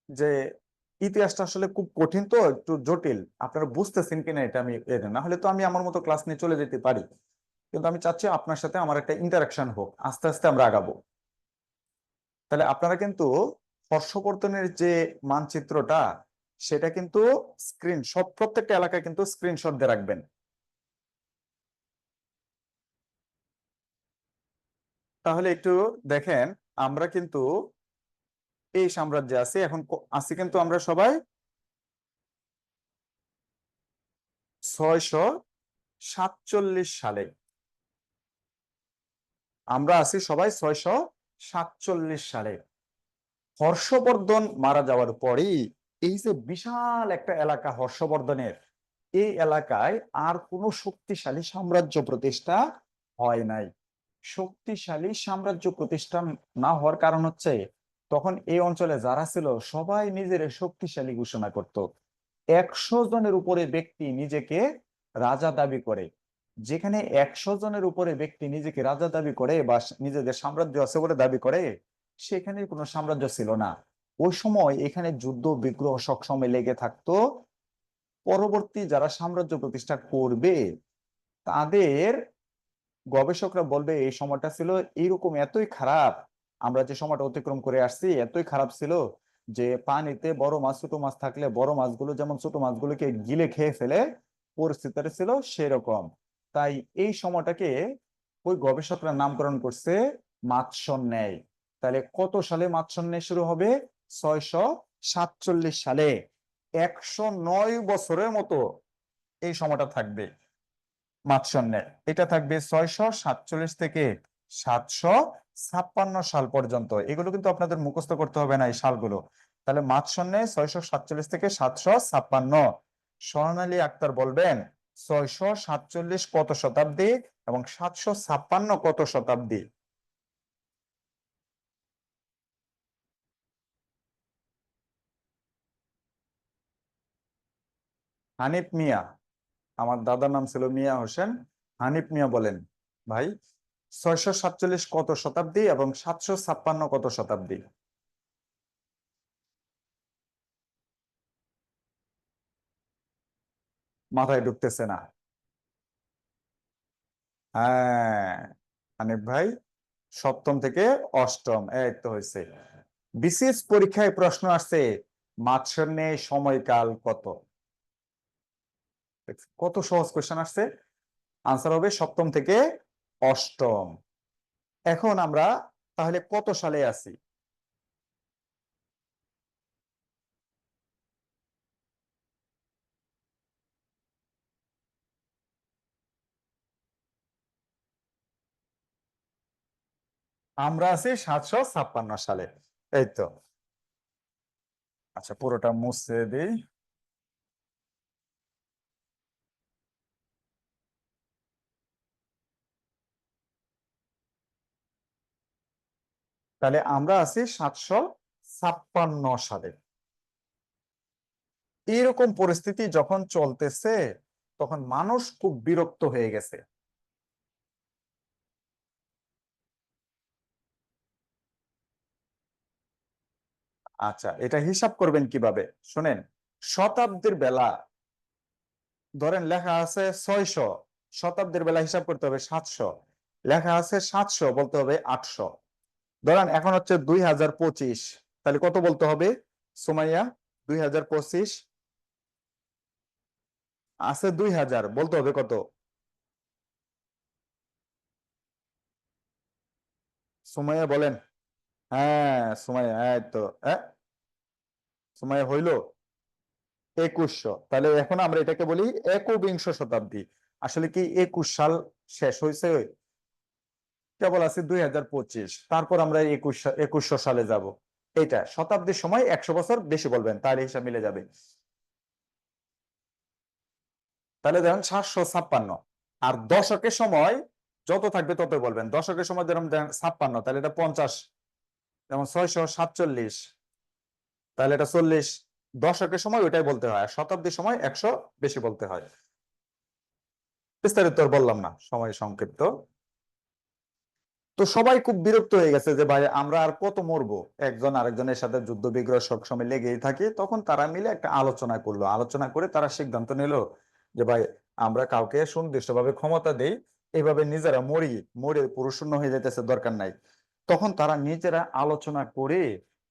যে ইতিহাসটা আসলে খুব কঠিন, তো একটু জটিল, আপনারা বুঝতেছেন কিনা এটা আমি না হলে তো আমি আমার মতো ক্লাস নিয়ে চলে যেতে পারি, কিন্তু আমি চাচ্ছি আপনার সাথে আমার একটা ইন্টারাকশন হোক, আস্তে আস্তে আমরা আগাবো। তাহলে আপনারা কিন্তু হর্ষবর্ধনের যে মানচিত্রটা, সেটা কিন্তু স্ক্রিনশট, প্রত্যেকটা এলাকায় কিন্তু স্ক্রিনশট দিয়ে রাখবেন। তাহলে একটু দেখেন, আমরা কিন্তু এই সাম্রাজ্যে আছি এখন, আছি কিন্তু আমরা সবাই 647 সালে। আমরা আছি সবাই 647 সালে। হর্ষবর্ধন মারা যাওয়ার পরই এই যে বিশাল একটা এলাকা হর্ষবর্ধনের, এই এলাকায় আর কোনো শক্তিশালী সাম্রাজ্য প্রতিষ্ঠা হয় নাই। শক্তিশালী সাম্রাজ্য প্রতিষ্ঠা না হওয়ার কারণ হচ্ছে, তখন এই অঞ্চলে যারা ছিল সবাই নিজের শক্তিশালী ঘোষণা করত। 100 জনের উপরে ব্যক্তি নিজেকে রাজা দাবি করে। যেখানে 100 জনের উপরে ব্যক্তি নিজেকে রাজা দাবি করে বা নিজেদের সাম্রাজ্য আছে বলে দাবি করে, সেখানে কোনো সাম্রাজ্য ছিল না। ওই সময় এখানে যুদ্ধ বিগ্রহ সবসময় লেগে থাকতো। পরবর্তী যারা সাম্রাজ্য প্রতিষ্ঠা করবে, তাদের গবেষকরা বলবে এই সময়টা ছিল এইরকম এতই খারাপ, আমরা যে সময়টা অতিক্রম করে আসছি এতই খারাপ ছিল, যে পানিতে বড় মাছ ছোট মাছ থাকলে বড় মাছগুলো যেমন ছোট মাছগুলোকে গিলে খেয়ে ফেলে, পরিস্থিতিটা ছিল সেরকম। তাই এই সময়টাকে ওই গবেষকরা নামকরণ করছে মাৎস্যন্যায়। তাহলে কত সালে মাৎস্যন্যায় শুরু হবে? 647 সালে। 109 বছরের মতো এই সময়টা থাকবে মাৎস্যন্যায়। এটা থাকবে 647 থেকে 756 সাল পর্যন্ত। এগুলো কিন্তু আপনাদের মুখস্থ করতে হবে না এই সালগুলো। তাহলে মাৎস্যন্যায় 647 থেকে 756। স্বর্ণালী আক্তার বলবেন 647 কত শতাব্দী এবং 756 কত শতাব্দী? হানিফ মিয়া, আমার দাদার নাম ছিল মিয়া হোসেন। হানিফ মিয়া বলেন ভাই, 647 কত শতাব্দী এবং 756 কত শতাব্দী? মাথায় ঢুকতেছে না? হ্যাঁ হানিফ ভাই, সপ্তম থেকে অষ্টম, এই তো হয়েছে। বিসিএস পরীক্ষায় প্রশ্ন আসছে মাৎস্যন্যায় সময়কাল কত? কত সহজ কোশ্চেন আসছে। আনসার হবে সপ্তম থেকে অষ্টম। এখন আমরা তাহলে কত সালে আছি? আমরা আছি 756 সালে। এই তো। আচ্ছা পুরোটা মুছে দিই। তাহলে আমরা আছি 756 সালে। এইরকম পরিস্থিতি যখন চলতেছে, তখন মানুষ খুব বিরক্ত হয়ে গেছে। আচ্ছা, এটা হিসাব করবেন কিভাবে শুনেন। শতাব্দীর বেলা ধরেন লেখা আছে 600, শতাব্দীর বেলা হিসাব করতে হবে 700, লেখা আছে 700 বলতে হবে 800। ধরেন এখন হচ্ছে 2025, তাহলে কত বলতে হবে সুমাইয়া? 2025 আছে 2000 বলতে হবে কত? সুমাইয়া বলেন। হ্যাঁ সুমাইয়া, এই তো। হ্যাঁ সুমাইয়া হইলো 2100। তাহলে এখন আমরা এটাকে বলি একবিংশ শতাব্দী। আসলে কি 21 সাল শেষ হয়েছে, কেবল আছে 2025, তারপর আমরা 2100 সালে যাব। এটা শতাব্দীর সময় 100 বছর বেশি বলবেন, তাহলে হিসাব মিলে যাবে। তাহলে ধরেন 756। আর দশকের সময় যত থাকবে ততই বলবেন। দশকের সময় যেরকম 56, তাহলে এটা 50, যেমন 647, তাহলে এটা 40। দশকের সময় ওইটাই বলতে হয়, আর শতাব্দীর সময় 100 বেশি বলতে হয়। বিস্তারিত আর বললাম না, সময় সংক্ষিপ্ত। তো সবাই খুব বিরক্ত হয়ে গেছে যে ভাই আমরা আর কত মরবো, একজন আরেকজনের সাথে যুদ্ধ বিগ্রহ সবসময় লেগেই থাকে। তখন তারা মিলে একটা আলোচনা করলো, আলোচনা করে তারা সিদ্ধান্ত নিল যে ভাই আমরা কাউকে সুনির্দিষ্টভাবে ক্ষমতা দেই, এইভাবে নিজেরা মরি, মরে পুরুষশূন্য হয়ে যেতেছে, দরকার নাই। তখন তারা নিজেরা আলোচনা করে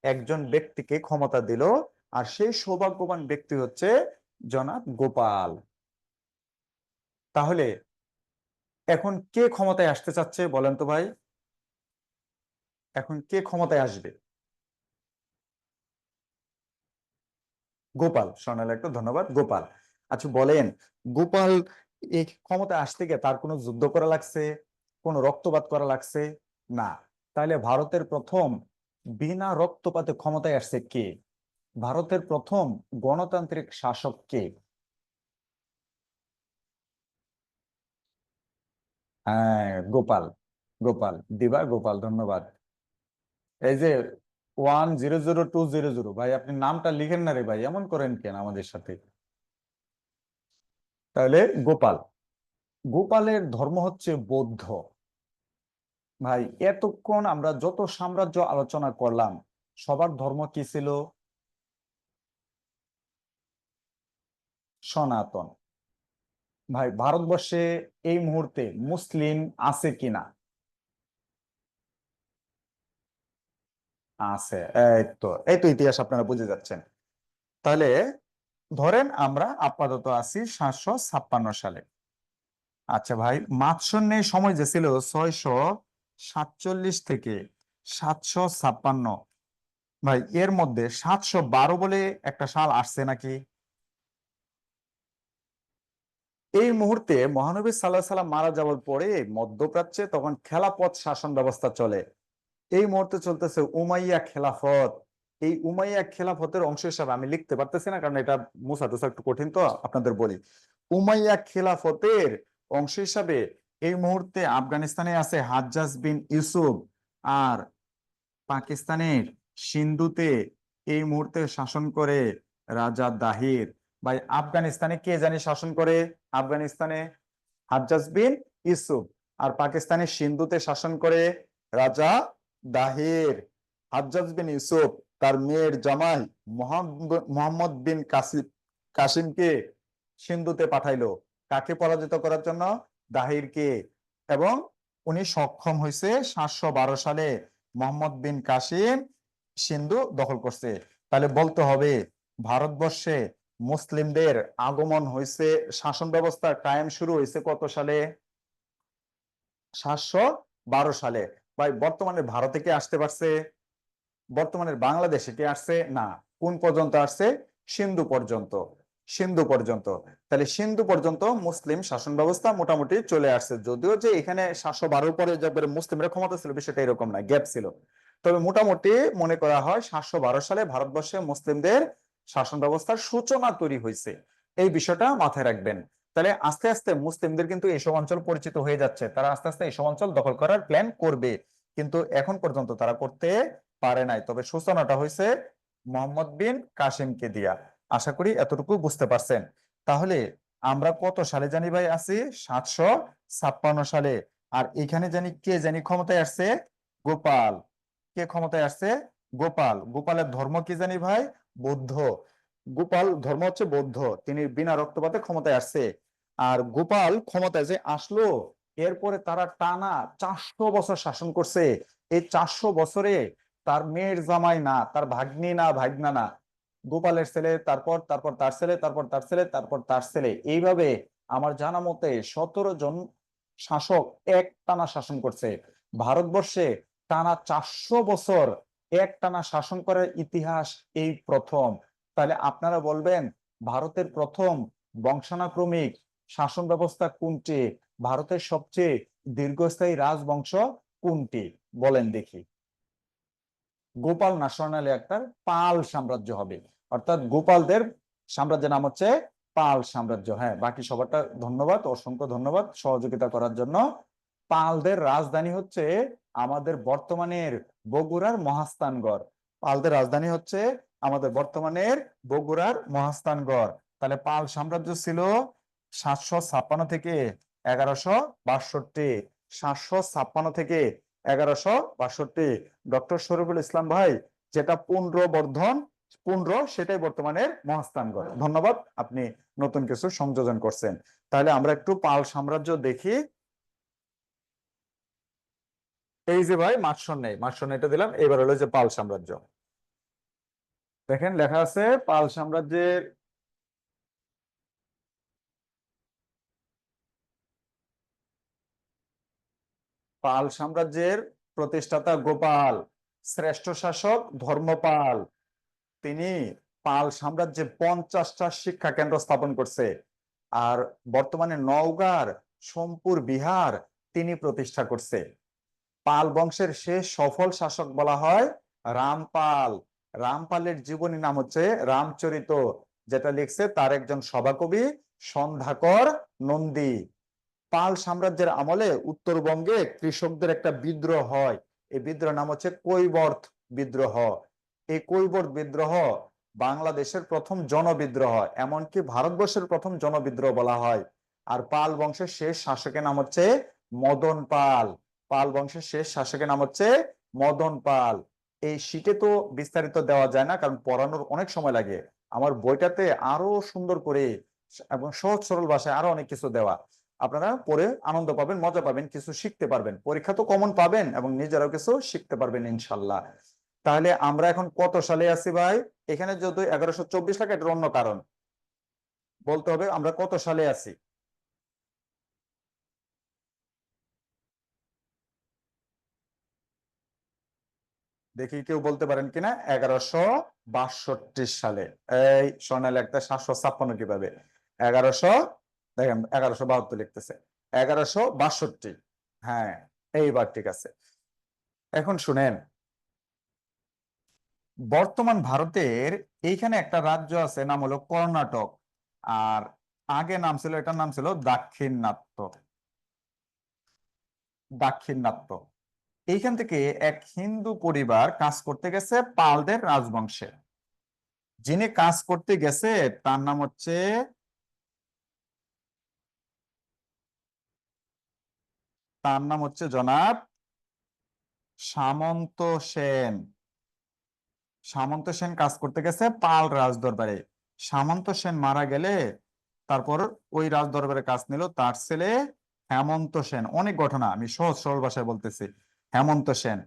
একজন ব্যক্তিকে ক্ষমতা দিল, আর সেই সৌভাগ্যবান ব্যক্তি হচ্ছে জনাব গোপাল। তাহলে এখন কে ক্ষমতায় আসতে চাচ্ছে বলেন তো ভাই? এখন কে ক্ষমতায় আসবে? গোপাল, সোনাল একটা ধন্যবাদ, গোপাল। আচ্ছা বলেন, গোপাল এই ক্ষমতায় আসতে গিয়ে তার কোনো যুদ্ধ করা লাগছে, কোনো রক্তপাত করা লাগছে? না। তাহলে ভারতের প্রথম বিনা রক্তপাতে ক্ষমতায় আসছে কে? ভারতের প্রথম গণতান্ত্রিক শাসক কে? হ্যাঁ গোপাল, গোপাল দিবা, গোপাল ধন্যবাদ। এই যে 100200, ভাই আপনি নামটা লিখেন না রে ভাই, এমন করেন কেন আমাদের সাথে? তাহলে গোপাল, গোপালের ধর্ম হচ্ছে বৌদ্ধ। ভাই এতক্ষণ আমরা যত সাম্রাজ্য আলোচনা করলাম, সবার ধর্ম কি ছিল? সনাতন। ভাই ভারতবর্ষে এই মুহূর্তে মুসলিম আছে কিনা? আছে। এই তো ইতিহাস আপনারা বুঝে যাচ্ছেন। তাহলে ধরেন আমরা আপাতত আছি 756 সালে। আচ্ছা ভাই, মাৎসন্যের সময় যে ছিল 647 থেকে 756, ভাই এর মধ্যে 712 বলে একটা সাল আসছে নাকি? এই মুহূর্তে মহানবী সাল্লাহ সাল্লাম মারা যাওয়ার পরে মধ্যপ্রাচ্যে তখন খেলাফত শাসন ব্যবস্থা চলে। এই মুহূর্তে চলতেছে উমাইয়া খেলাফত। এই উমাইয়া খেলাফতের অংশ হিসাবে আমি লিখতে পারতেছি না, কারণ এটা মুছা টুসা একটু কঠিন, তো আপনাদের বলি। উমাইয়া খেলাফতের অংশ হিসাবে এই মুহূর্তে আফগানিস্তানে আছে হাজ্জাজ বিন ইউসুফ, আর পাকিস্তানের সিন্ধুতে এই মুহূর্তে শাসন করে রাজা দাহির। ভাই আফগানিস্তানে কে জানি শাসন করে? আফগানিস্তানে হাজ্জাজ বিন ইউসুফ, আর পাকিস্তানের সিন্ধুতে শাসন করে রাজা দাহির। হাজ্জাজ বিন ইউসুফ তার মেয়ের জামাই মোহাম্মদ বিন কাসিমকে সিন্ধুতে পাঠাইলো, কাকে পরাজিত করার জন্য? দাহিরকে। এবং উনি সক্ষম হয়েছে 712 সালে, মোহাম্মদ বিন কাসিম সিন্ধু দখল করছে। তাহলে বলতে হবে ভারতবর্ষে মুসলিমদের আগমন হয়েছে, শাসন ব্যবস্থা কায়েম শুরু হয়েছে কত সালে? 712 সালে। ভাই বর্তমানে ভারতে কে আসতে পারছে? বর্তমানে বাংলাদেশে কে আসছে? না। কোন পর্যন্ত আসছে? সিন্ধু পর্যন্ত। সিন্ধু পর্যন্ত। তাহলে সিন্ধু পর্যন্ত মুসলিম শাসন ব্যবস্থা মোটামুটি চলে আসছে, যদিও যে এখানে 712 পরে যে মুসলিমরা ক্ষমতা ছিল বিষয়টা এরকম না, গ্যাপ ছিল। তবে মোটামুটি মনে করা হয় 712 সালে ভারতবর্ষে মুসলিমদের শাসন ব্যবস্থার সূচনা তৈরি হয়েছে। এই বিষয়টা মাথায় রাখবেন। তাহলে আস্তে আস্তে মুসলিমদের কিন্তু এইসব অঞ্চল পরিচিত হয়ে যাচ্ছে, তারা আস্তে আস্তে এইসব অঞ্চল দখল করার প্ল্যান করবে, কিন্তু এখন পর্যন্ত তারা করতে পারে নাই। তবে সূচনাটা হয়েছে মোহাম্মদ বিন কাসিমকে দিয়া। আশা করি এতটুকু বুঝতে পারছেন। তাহলে আমরা কত সালে জানি ভাই আছি? 756 সালে। আর এখানে জানি কে জানি ক্ষমতায় আসছে? গোপাল। কে ক্ষমতায় আসছে? গোপাল, গোপালের ধর্ম কি জানি ভাই? বৌদ্ধ। গোপাল ধর্ম হচ্ছে বৌদ্ধ। তিনি বিনা রক্তপাতে ক্ষমতায় আসছে। আর গোপাল ক্ষমতায় যে আসলো, এরপরে তারা টানা 400 বছর শাসন করছে। এই 400 বছরে তার মেয়ের জামাই না, তার ভাগ্নি না, ভাগনা না, গোপালের ছেলে, তারপর তারপর তার ছেলে, তারপর তার ছেলে, তারপর তার ছেলে, এইভাবে আমার জানা মতে 17 জন শাসক এক টানা শাসন করছে ভারতবর্ষে। টানা 400 বছর এক টানা শাসন করার ইতিহাস এই প্রথম। তাহলে আপনারা বলবেন ভারতের প্রথম বংশানুক্রমিক শাসন ব্যবস্থা কোনটি? ভারতের সবচেয়ে দীর্ঘস্থায়ী রাজবংশ কোনটি? বলেন দেখি। গোপাল না স্বর্ণালী আক্তার? পাল সাম্রাজ্য হবে। অর্থাৎ গোপালদের সাম্রাজ্যের নাম হচ্ছে পাল সাম্রাজ্য। হ্যাঁ, বাকি সবারটা ধন্যবাদ, অসংখ্য ধন্যবাদ সহযোগিতা করার জন্য। পালদের রাজধানী হচ্ছে আমাদের বর্তমানের বগুড়ার মহাস্থানগড়। পালদের রাজধানী হচ্ছে আমাদের বর্তমানের বগুড়ার মহাস্থানগড়। তাহলে পাল সাম্রাজ্য ছিল 756 থেকে 1162। 756 থেকে 1162। ডক্টর শরীফুল ইসলাম ভাই, যেটা পুনর্বর্ধন পুনর, সেটাই বর্তমানের মহাস্থানগড়। ধন্যবাদ, আপনি নতুন কিছু সংযোজন করছেন। তাহলে আমরা একটু পাল সাম্রাজ্য দেখি। এই যে ভাই মাৎসন্যায় এটা দিলাম। এবার হলো যে পাল সাম্রাজ্য। দেখেন লেখা আছে পাল সাম্রাজ্যের পাল সাম্রাজ্যের প্রতিষ্ঠাতা গোপাল, শ্রেষ্ঠ শাসক ধর্মপাল। তিনি পাল সাম্রাজ্যে 50টা শিক্ষা কেন্দ্র স্থাপন করছে। আর বর্তমানে নওগাঁর সোমপুর বিহার তিনি প্রতিষ্ঠা করছে। পাল বংশের শেষ সফল শাসক বলা হয় রামপাল। রামপালের জীবনী নাম হচ্ছে রামচরিত, যেটা লিখছে তার একজন সভাকবি সন্ধ্যাকর নন্দী। পাল সাম্রাজ্যের আমলে উত্তরবঙ্গে কৃষকদের একটা বিদ্রোহ হয়। এই বিদ্রোহ নাম হচ্ছে কৈবর্ত বিদ্রোহ। এই কৈবর্ত বিদ্রোহ বাংলাদেশের প্রথম জনবিদ্রোহ, এমনকি ভারতবর্ষের প্রথম জনবিদ্রোহ বলা হয়। আর পাল বংশের শেষ শাসকের নাম হচ্ছে মদন পাল। পাল বংশের শেষ শাসকের নাম হচ্ছে মদন পাল। এই শীটে তো বিস্তারিত দেওয়া যায় না, কারণ পড়ানোর অনেক সময় লাগে। আমার বইটাতে আরো সুন্দর করে এবং সহজ সরল ভাষায় আরো অনেক কিছু দেওয়া। আপনারা পড়ে আনন্দ পাবেন, মজা পাবেন, কিছু শিখতে পারবেন, পরীক্ষা তো কমন পাবেন এবং নিজেরাও কিছু শিখতে পারবেন ইনশাল্লাহ। তাহলে আমরা এখন কত সালে আছি ভাই? এখানে যদি 1124 লেখা, এটার অন্য কারণ বলতে হবে। আমরা কত সালে আছি? দেখি কেউ বলতে পারেন কিনা। 1162 সালে। এই স্বর্ণালী একটা 756 কিভাবে? 1100, দেখেন 1172 লিখতেছে, 1162। হ্যাঁ, এইবার ঠিক আছে। এখন শুনেন, বর্তমান ভারতের এইখানে একটা রাজ্য আছে, নাম হলো কর্ণাটক। আর আগে নাম ছিল, এটার নাম ছিল দাক্ষিণাত্য। দাক্ষিণাত্য। এইখান থেকে এক হিন্দু পরিবার কাজ করতে গেছে পালদের রাজবংশে। যিনি কাজ করতে গেছে তার নাম হচ্ছে, জনাব সামন্ত সেন। সামন্ত সেন কাজ করতে গেছে পাল রাজদরবারে। সামন্ত সেন মারা গেলে তারপর ওই রাজদরবারে কাজ নিল তার ছেলে হেমন্ত সেন। অনেক ঘটনা, আমি সহজ সরল ভাষায় বলতেছি। হেমন্ত সেন,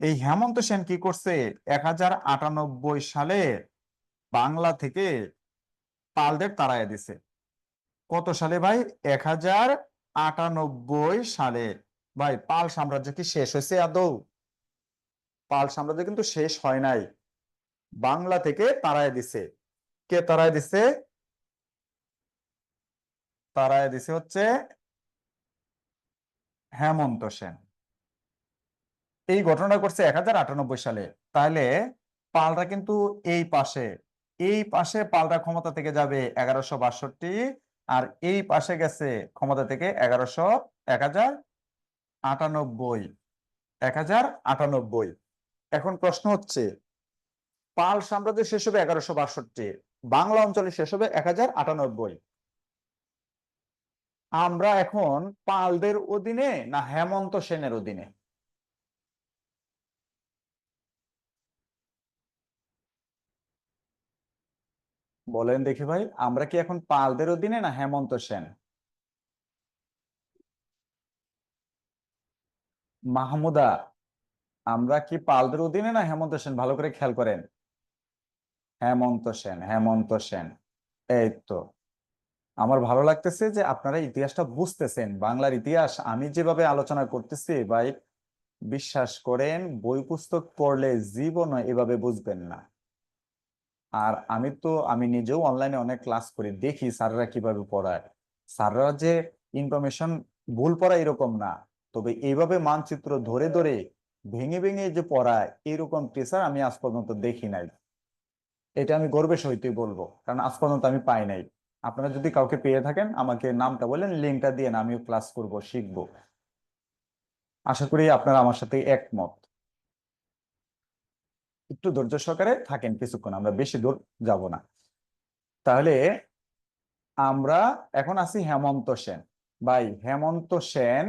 এই হেমন্ত সেন কি করছে? 1098 সালে বাংলা থেকে পালদের তাড়াইয়া দিছে। কত সালে ভাই? 1098 সালে। ভাই, পাল সাম্রাজ্য কি শেষ হয়েছে আদৌ? পাল সাম্রাজ্য কিন্তু শেষ হয় নাই। বাংলা থেকে তাড়াইয়া দিছে। কে তাড়াইয়া দিছে? তাড়াইয়া দিছে হচ্ছে হেমন্ত সেন। এই ঘটনা করছে 1098 সালে। তাহলে পালরা কিন্তু এই পাশে, এই পাশে পালরা ক্ষমতা থেকে যাবে 1162। আর এই পাশে গেছে ক্ষমতা থেকে 1098। 1098। এখন প্রশ্ন হচ্ছে, পাল সাম্রাজ্য শেষ হবে 1162, বাংলা অঞ্চলে শেষ হবে 1098। আমরা এখন পালদের অধীনে না হেমন্ত সেনের অধীনে? বলেন দেখি ভাই, আমরা কি এখন পালদের অধীনে না হেমন্ত সেন? মাহমুদা, আমরা কি পালদের অধীনে না হেমন্ত সেন? ভালো করে খেয়াল করেন। হেমন্ত সেন, হেমন্ত সেন। এই তো। আমার ভালো লাগতেছে যে আপনারা ইতিহাসটা বুঝতেছেন, বাংলার ইতিহাস আমি যেভাবে আলোচনা করতেছি ভাই, বিশ্বাস করেন বই পুস্তক পড়লে জীবনও এভাবে বুঝবেন না। আর আমি নিজেও অনলাইনে অনেক ক্লাস করি, দেখি স্যাররা কিভাবে পড়ায়। স্যাররা যে ইনফরমেশন ভুল পড়ায় এরকম না, তবে এইভাবে মানচিত্র ধরে ধরে ভেঙে ভেঙে যে পড়ায় এরকম টিচার আমি আজ পর্যন্ত দেখি নাই। এটা আমি গর্বের সহিতই বলবো, কারণ আজ পর্যন্ত আমি পাই নাই। আপনারা যদি কাউকে পেয়ে থাকেন আমাকে নামটা বলেন, লিঙ্কটা দিয়ে আমিও ক্লাস করব, শিখবো। আশা করি আপনারা আমার সাথে একমত। একটু ধৈর্য সহকারে থাকেন কিছুক্ষণ, আমরা বেশি দূর যাব না। তাহলে আমরা এখন আছি হেমন্ত সেন। ভাই হেমন্ত সেন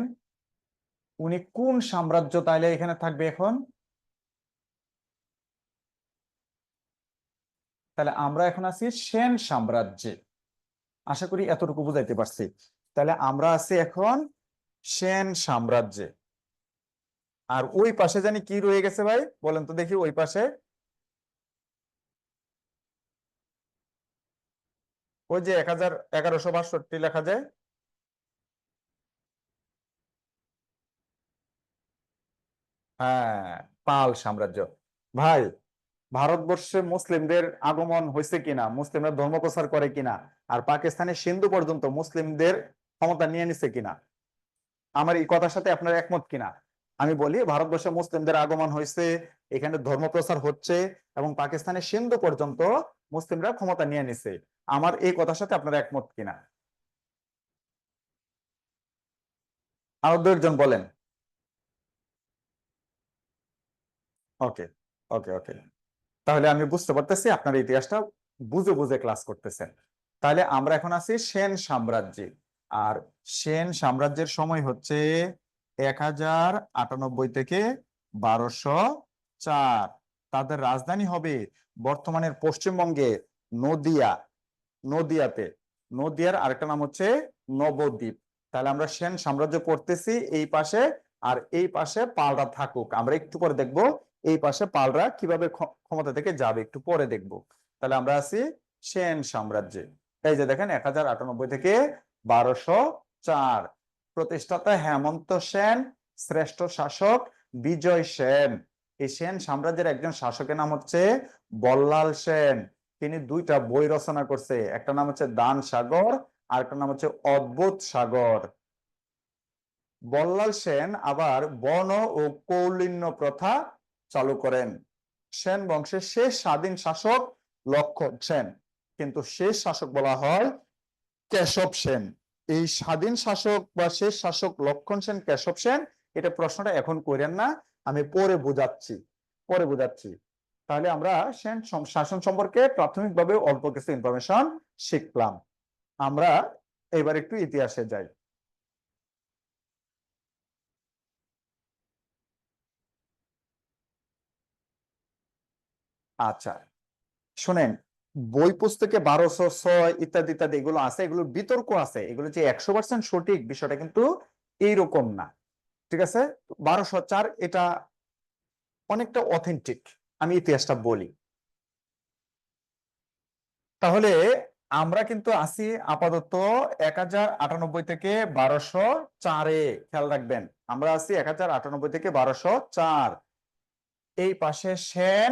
উনি কোন সাম্রাজ্য তাইলে এখানে থাকবে এখন? তাহলে আমরা এখন আছি সেন সাম্রাজ্যে। আশা করি এতটুকু বুঝাইতে পারছি। তাহলে আমরা আছি এখন সেন সাম্রাজ্যে। আর ওই পাশে জানি কি রয়ে গেছে ভাই, বলেন তো দেখি ওই পাশে। ওই যে 1162 লেখা যায়। হ্যাঁ, পাল সাম্রাজ্য। ভাই, ভারতবর্ষে মুসলিমদের আগমন হয়েছে কিনা, মুসলিমরা ধর্ম প্রচার করে কিনা, আর পাকিস্তানের সিন্ধু পর্যন্ত মুসলিমদের ক্ষমতা নিয়ে নিছে কিনা, আমার এই কথার সাথে আপনার একমত কিনা? আমি বলি ভারতবর্ষে মুসলিমদের আগমন হয়েছে, এখানে ধর্ম প্রচার হচ্ছে, এবং পাকিস্তানের সিন্ধু পর্যন্ত মুসলিমরা ক্ষমতা নিয়ে নিছে। আমার এই কথার সাথে আপনারা একমত কিনা? আরো 2 জন বলেন। ওকে, ওকে, ওকে। তাহলে আমি বুঝতে পারতেছি আপনার ইতিহাসটা বুঝে বুঝে ক্লাস করতেছেন। তাহলে আমরা এখন আছি সেন সাম্রাজ্যে। আর সেন সাম্রাজ্যের সময় হচ্ছে 1098 থেকে 1204। তাদের রাজধানী হবে বর্তমানের পশ্চিমবঙ্গে নদিয়া। নদিয়াতে। নদিয়ার আরেকটা নাম হচ্ছে নবদ্বীপ। তাহলে আমরা সেন সাম্রাজ্য পড়তেছি এই পাশে, আর এই পাশে পালরা থাকুক, আমরা একটু পরে দেখব এই পাশে পালরা কিভাবে ক্ষমতা থেকে যাবে, একটু পরে দেখব। তাহলে আমরা আছি সেন সাম্রাজ্যে। এই যে দেখেন 1098 থেকে 1204। প্রতিষ্ঠাতা হেমন্ত সেন, শ্রেষ্ঠ শাসক বিজয় সেন। এই সেন সাম্রাজ্যের একজন শাসকের নাম হচ্ছে বল্লাল সেন। তিনি 2টা বই রচনা করছে, একটা নাম হচ্ছে দান সাগর, আর একটা নাম হচ্ছে অদ্ভুত সাগর। বল্লাল সেন আবার বর্ণ ও কৌলিন্য প্রথা চালু করেন। সেন বংশের শেষ স্বাধীন শাসক লক্ষণ সেন, কিন্তু শেষ শাসক বলা হয় কেশব সেন। এই স্বাধীন শাসক বা শেষ শাসক লক্ষণ সেন, কেশব সেন, এটা প্রশ্নটা এখন করেন না, আমি পরে বুঝাচ্ছি, পরে বুঝাচ্ছি। তাহলে আমরা সেন শাসন সম্পর্কে প্রাথমিকভাবে অল্প কিছু ইনফরমেশন শিখলাম। আমরা এবার একটু ইতিহাসে যাই। আচ্ছা, শোনেন, বই পুস্তকে 1206 ইত্যাদি ইত্যাদি এগুলো আছে, এগুলো বিতর্ক আছে, এগুলো যে 100% সঠিক বিষয়টা কিন্তু এইরকম না। ঠিক আছে, 1204 এটা অনেকটা অথেন্টিক। আমি ইতিহাসটা বলি। তাহলে আমরা কিন্তু আছি আপাতত 1098 থেকে 1204-এ। খেয়াল রাখবেন, আমরা আছি 1098 থেকে 1204। এই পাশে সেন,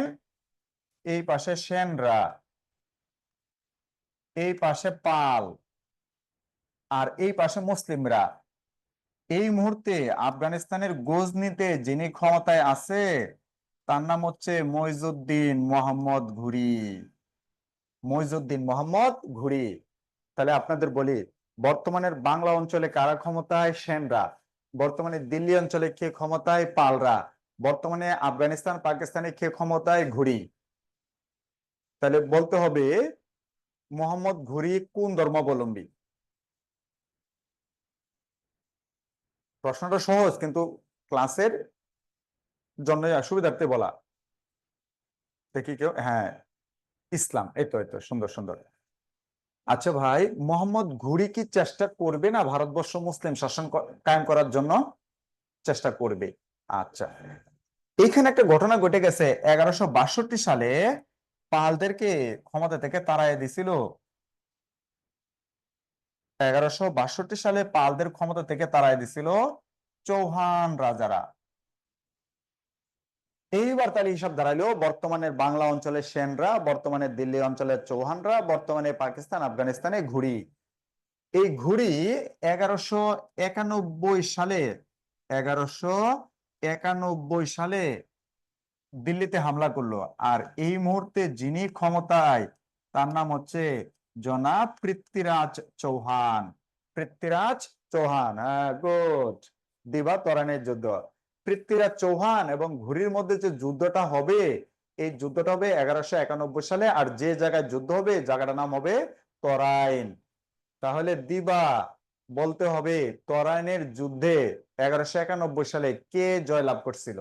এই পাশে সেনরা, এই পাশে পাল, আর এই পাশে মুসলিমরা। এই মুহূর্তে আফগানিস্তানের গজনিতে যিনি ক্ষমতায় আছে তার নাম হচ্ছে মইজুদ্দিন মোহাম্মদ ঘুরি। মইজুদ্দিন মোহাম্মদ ঘুরি। তাহলে আপনাদের বলি, বর্তমানের বাংলা অঞ্চলে কারা ক্ষমতায়? সেনরা। বর্তমানে দিল্লি অঞ্চলে কে ক্ষমতায়? পালরা। বর্তমানে আফগানিস্তান পাকিস্তানে কে ক্ষমতায়? ঘুরি। তাহলে বলতে হবে মোহাম্মদ ঘুরি কোন ধর্মাবলম্বী? প্রশ্নটা সহজ, কিন্তু ক্লাসের জন্য সুবিধার্থে বলা। দেখি কেউ, হ্যাঁ, ইসলাম। এই তো, এই তো, সুন্দর সুন্দর। আচ্ছা ভাই, মোহাম্মদ ঘুরি কি চেষ্টা করবে না ভারতবর্ষ মুসলিম শাসন কায়েম করার জন্য? চেষ্টা করবে। আচ্ছা, এইখানে একটা ঘটনা ঘটে গেছে। 1162 সালে পালদেরকে ক্ষমতা থেকে তাড়াইয়া দিছিল। 1162 সালে পালদের ক্ষমতা থেকে তাড়াইয়া দিছিল চৌহান রাজারা। এইবার তাহলে হিসাব দাঁড়াইলো, বর্তমানের বাংলা অঞ্চলের সেনরা, বর্তমানে দিল্লি অঞ্চলের চৌহানরা, বর্তমানে পাকিস্তান আফগানিস্তানে ঘুরি। এই ঘুরি 1191 সালে 1191 সালে দিল্লিতে হামলা করলো। আর এই মুহূর্তে যিনি ক্ষমতায়, তার নাম হচ্ছে জনাব পৃথ্বীরাজ চৌহান। পৃথ্বীরাজ চৌহান, হ্যাঁ, গুড। দিবা তরানের যুদ্ধ। পৃথ্বীরাজ চৌহান এবং ঘুরির মধ্যে যে যুদ্ধটা হবে, এই যুদ্ধটা হবে 1191 সালে। আর যে জায়গায় যুদ্ধ হবে, জায়গাটার নাম হবে তরাইন। তাহলে দিবা বলতে হবে, তরাইনের যুদ্ধে 1191 সালে কে জয়লাভ করছিল?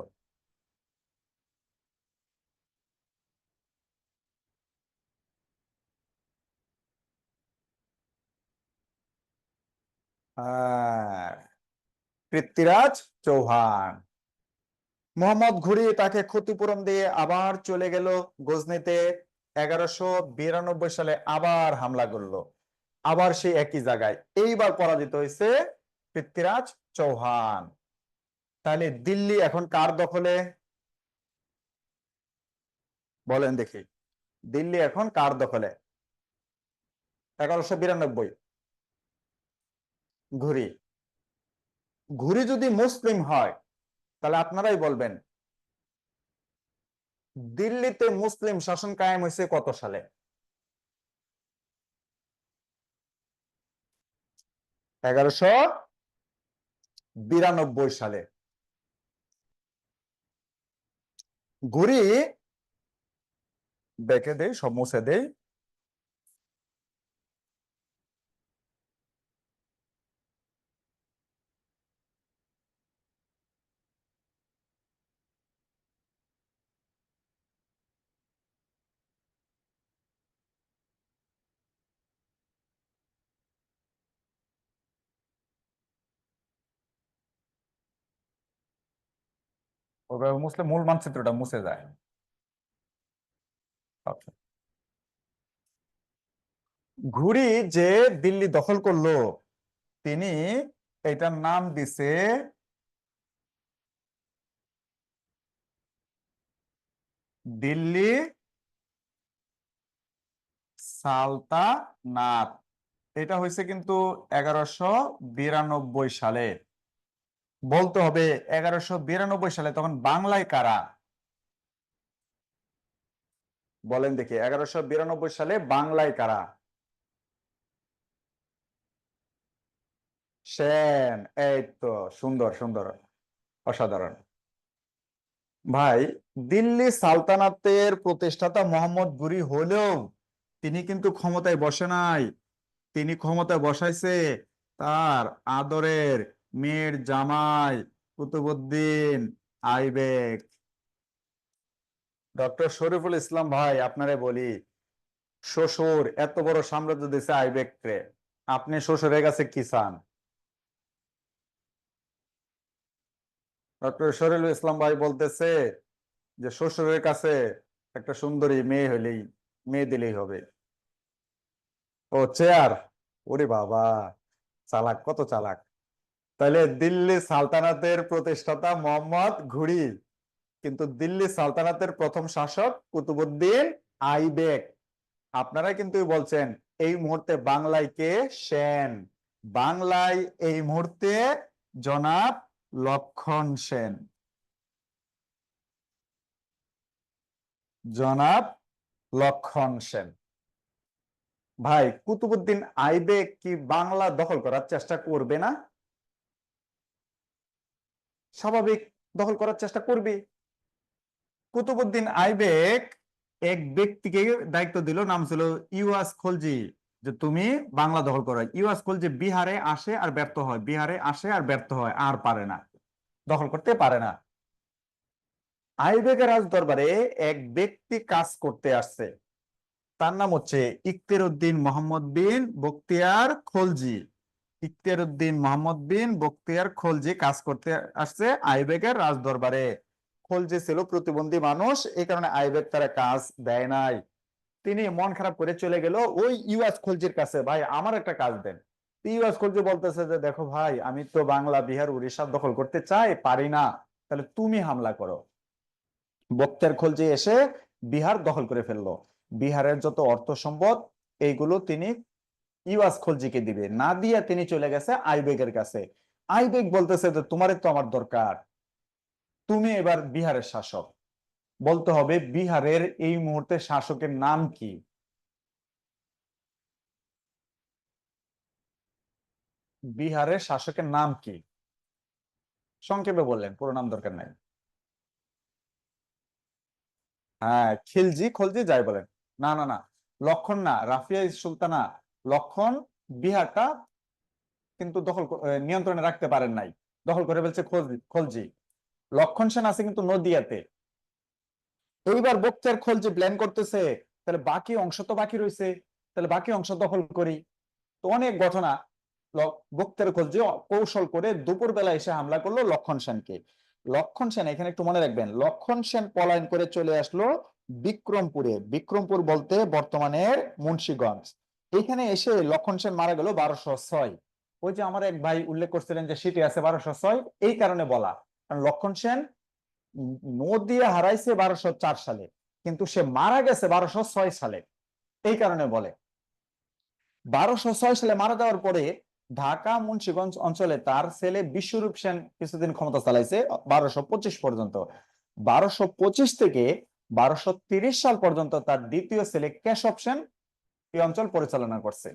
হ্যাঁ, পৃথ্বীরাজ চৌহান। মোহাম্মদ ঘুরি তাকে ক্ষতিপূরণ দিয়ে আবার চলে গেল গজনিতে। 1192 সালে আবার হামলা করলো, আবার সেই একই জায়গায়। এইবার পরাজিত হয়েছে পৃথ্বীরাজ চৌহান। তাহলে দিল্লি এখন কার দখলে? বলেন দেখি, দিল্লি এখন কার দখলে? 1192। ঘুরি। ঘুরি যদি মুসলিম হয়, তাহলে আপনারাই বলবেন, দিল্লিতে মুসলিম শাসন কায়েম হয়েছে কত সালে? 1192 সালে। ঘুরি, দেখে দেই, সব মুছে দেই। ওইভাবে মুছলে মূল মানচিত্রটা মুছে যায়। আচ্ছা। ঘুরি যে দিল্লি দখল করলো, তিনি এটার নাম দিছে দিল্লি সালতানাত। এটা হয়েছে কিন্তু 1192 সালে। বলতে হবে 1192 সালে তখন বাংলায় কারা? বলেন দেখি, 1192 সালে বাংলায় কারা? সেন। এই তো, সুন্দর সুন্দর, অসাধারণ। ভাই, দিল্লি সালতানাতের প্রতিষ্ঠাতা মোহাম্মদ ঘুরি হলেও তিনি কিন্তু ক্ষমতায় বসে নাই। তিনি ক্ষমতায় বসাইছে তার আদরের মেয়ের জামাই কুতুবউদ্দিন আইবেক। ডক্টর শরীফুল ইসলাম ভাই, আপনারে বলি, শ্বশুর এত বড় সাম্রাজ্য দিছে আইবেককে, আপনি শ্বশুরের কাছে কি চান? ডক্টর শরীফুল ইসলাম ভাই বলতেছে যে শ্বশুরের কাছে একটা সুন্দরী মেয়ে হলেই, মেয়ে দিলেই হবে। ও চেয়ার, ওরে বাবা, চালাক, কত চালাক। তাহলে দিল্লি সালতানাতের প্রতিষ্ঠাতা মোহাম্মদ ঘুরি, কিন্তু দিল্লি সালতানাতের প্রথম শাসক কুতুবউদ্দিন আইবেক। আপনারা কিন্তু বলছেন এই মুহূর্তে বাংলায় কে? সেন। বাংলায় এই মুহূর্তে জনাব লক্ষণ সেন। জনাব লক্ষণ সেন। ভাই, কুতুবউদ্দিন আইবেক কি বাংলা দখল করার চেষ্টা করবে না? স্বাভাবিক, দখল করার চেষ্টা করবে। কুতুবউদ্দিন আইবেক এক ব্যক্তিকে দায়িত্ব দিল, নাম ছিল ইউয়াস খলজি, যে তুমি বাংলা দখল করো। ইউয়াস খলজি বিহারে আসে আর ব্যর্থ হয়, বিহারে আসে আর ব্যর্থ হয়, আর পারে না, দখল করতে পারে না। আইবেকের রাজ দরবারে এক ব্যক্তি কাজ করতে আসছে। তার নাম হচ্ছে ইখতিয়ার উদ্দিন মোহাম্মদ বিন বখতিয়ার খলজি। ইখতিয়ার উদ্দিন মোহাম্মদ বিন বখতিয়ার খলজি কাজ করতে আসছে আইবেকের রাজদরবারে। খলজি ছিল প্রতিবন্ধী মানুষ, এই কারণে আইবেক তারা কাজ দেয় নাই। তিনি মন খারাপ করে চলে গেল ওই ইউএস খলজির কাছে, ভাই আমার একটা কাজ দেন। ইউএস খলজি বলতেছে যে দেখো ভাই, আমি তো বাংলা, বিহার, উড়িষ্যা দখল করতে চাই, পারি না, তাহলে তুমি হামলা করো। বখতিয়ার খলজি এসে বিহার দখল করে ফেললো। বিহারের যত অর্থ সম্পদ এইগুলো তিনি ইউএস খলজিকে দিবে না দিয়ে তিনি চলে গেছে আইবেকের কাছে। আইবেক বলতেছে যে তোমারই তো আমার দরকার, তুমি এবার বিহারের শাসক। বলতে হবে বিহারের এই মুহূর্তে শাসকের নাম কি? বিহারের শাসকের নাম কি? সংক্ষেপে বললেন, পুরো নাম দরকার নাই। হ্যাঁ, খিলজি, খলজি, যাই বলেন। না না না, লক্ষণ না, রাফিয়া সুলতানা। লক্ষণ বিহারটা কিন্তু নিয়ন্ত্রণে রাখতে পারেন নাই, দখল করে ফেলছে খলজি। খলজি লক্ষণ সেন আছে কিন্তু নদিয়াতে। এইবার বখতিয়ার খলজি প্ল্যান করতেছে, তাহলে বাকি অংশ তো বাকি রয়েছে, তাহলে বাকি অংশ দখল করি। তো অনেক ঘটনা। বখতিয়ার খলজি কৌশল করে দুপুর বেলা এসে হামলা করলো লক্ষণ সেনকে। লক্ষণ সেন, এখানে একটু মনে রাখবেন, লক্ষণ সেন পলায়ন করে চলে আসলো বিক্রমপুরে। বিক্রমপুর বলতে বর্তমানের মুন্সিগঞ্জ। এখানে এসে লক্ষণ সেন মারা গেল 1206। ওই যে আমার এক ভাই উল্লেখ করছিলেন যে সিটি আছে 1206, এই কারণে বলা। কারণ লক্ষণ সেন নদিয়া হারাইছে 1204 সালে, কিন্তু সে মারা গেছে 1206 সালে, এই কারণে বলে। 1206 সালে মারা যাওয়ার পরে ঢাকা মুন্সিগঞ্জ অঞ্চলে তার ছেলে বিশ্বরূপ সেন কিছুদিন ক্ষমতা চালাইছে 1225 পর্যন্ত। 1225 থেকে 1230 সাল পর্যন্ত তার দ্বিতীয় ছেলে কেশব সেন এই অঞ্চল পরিচালনা করছে।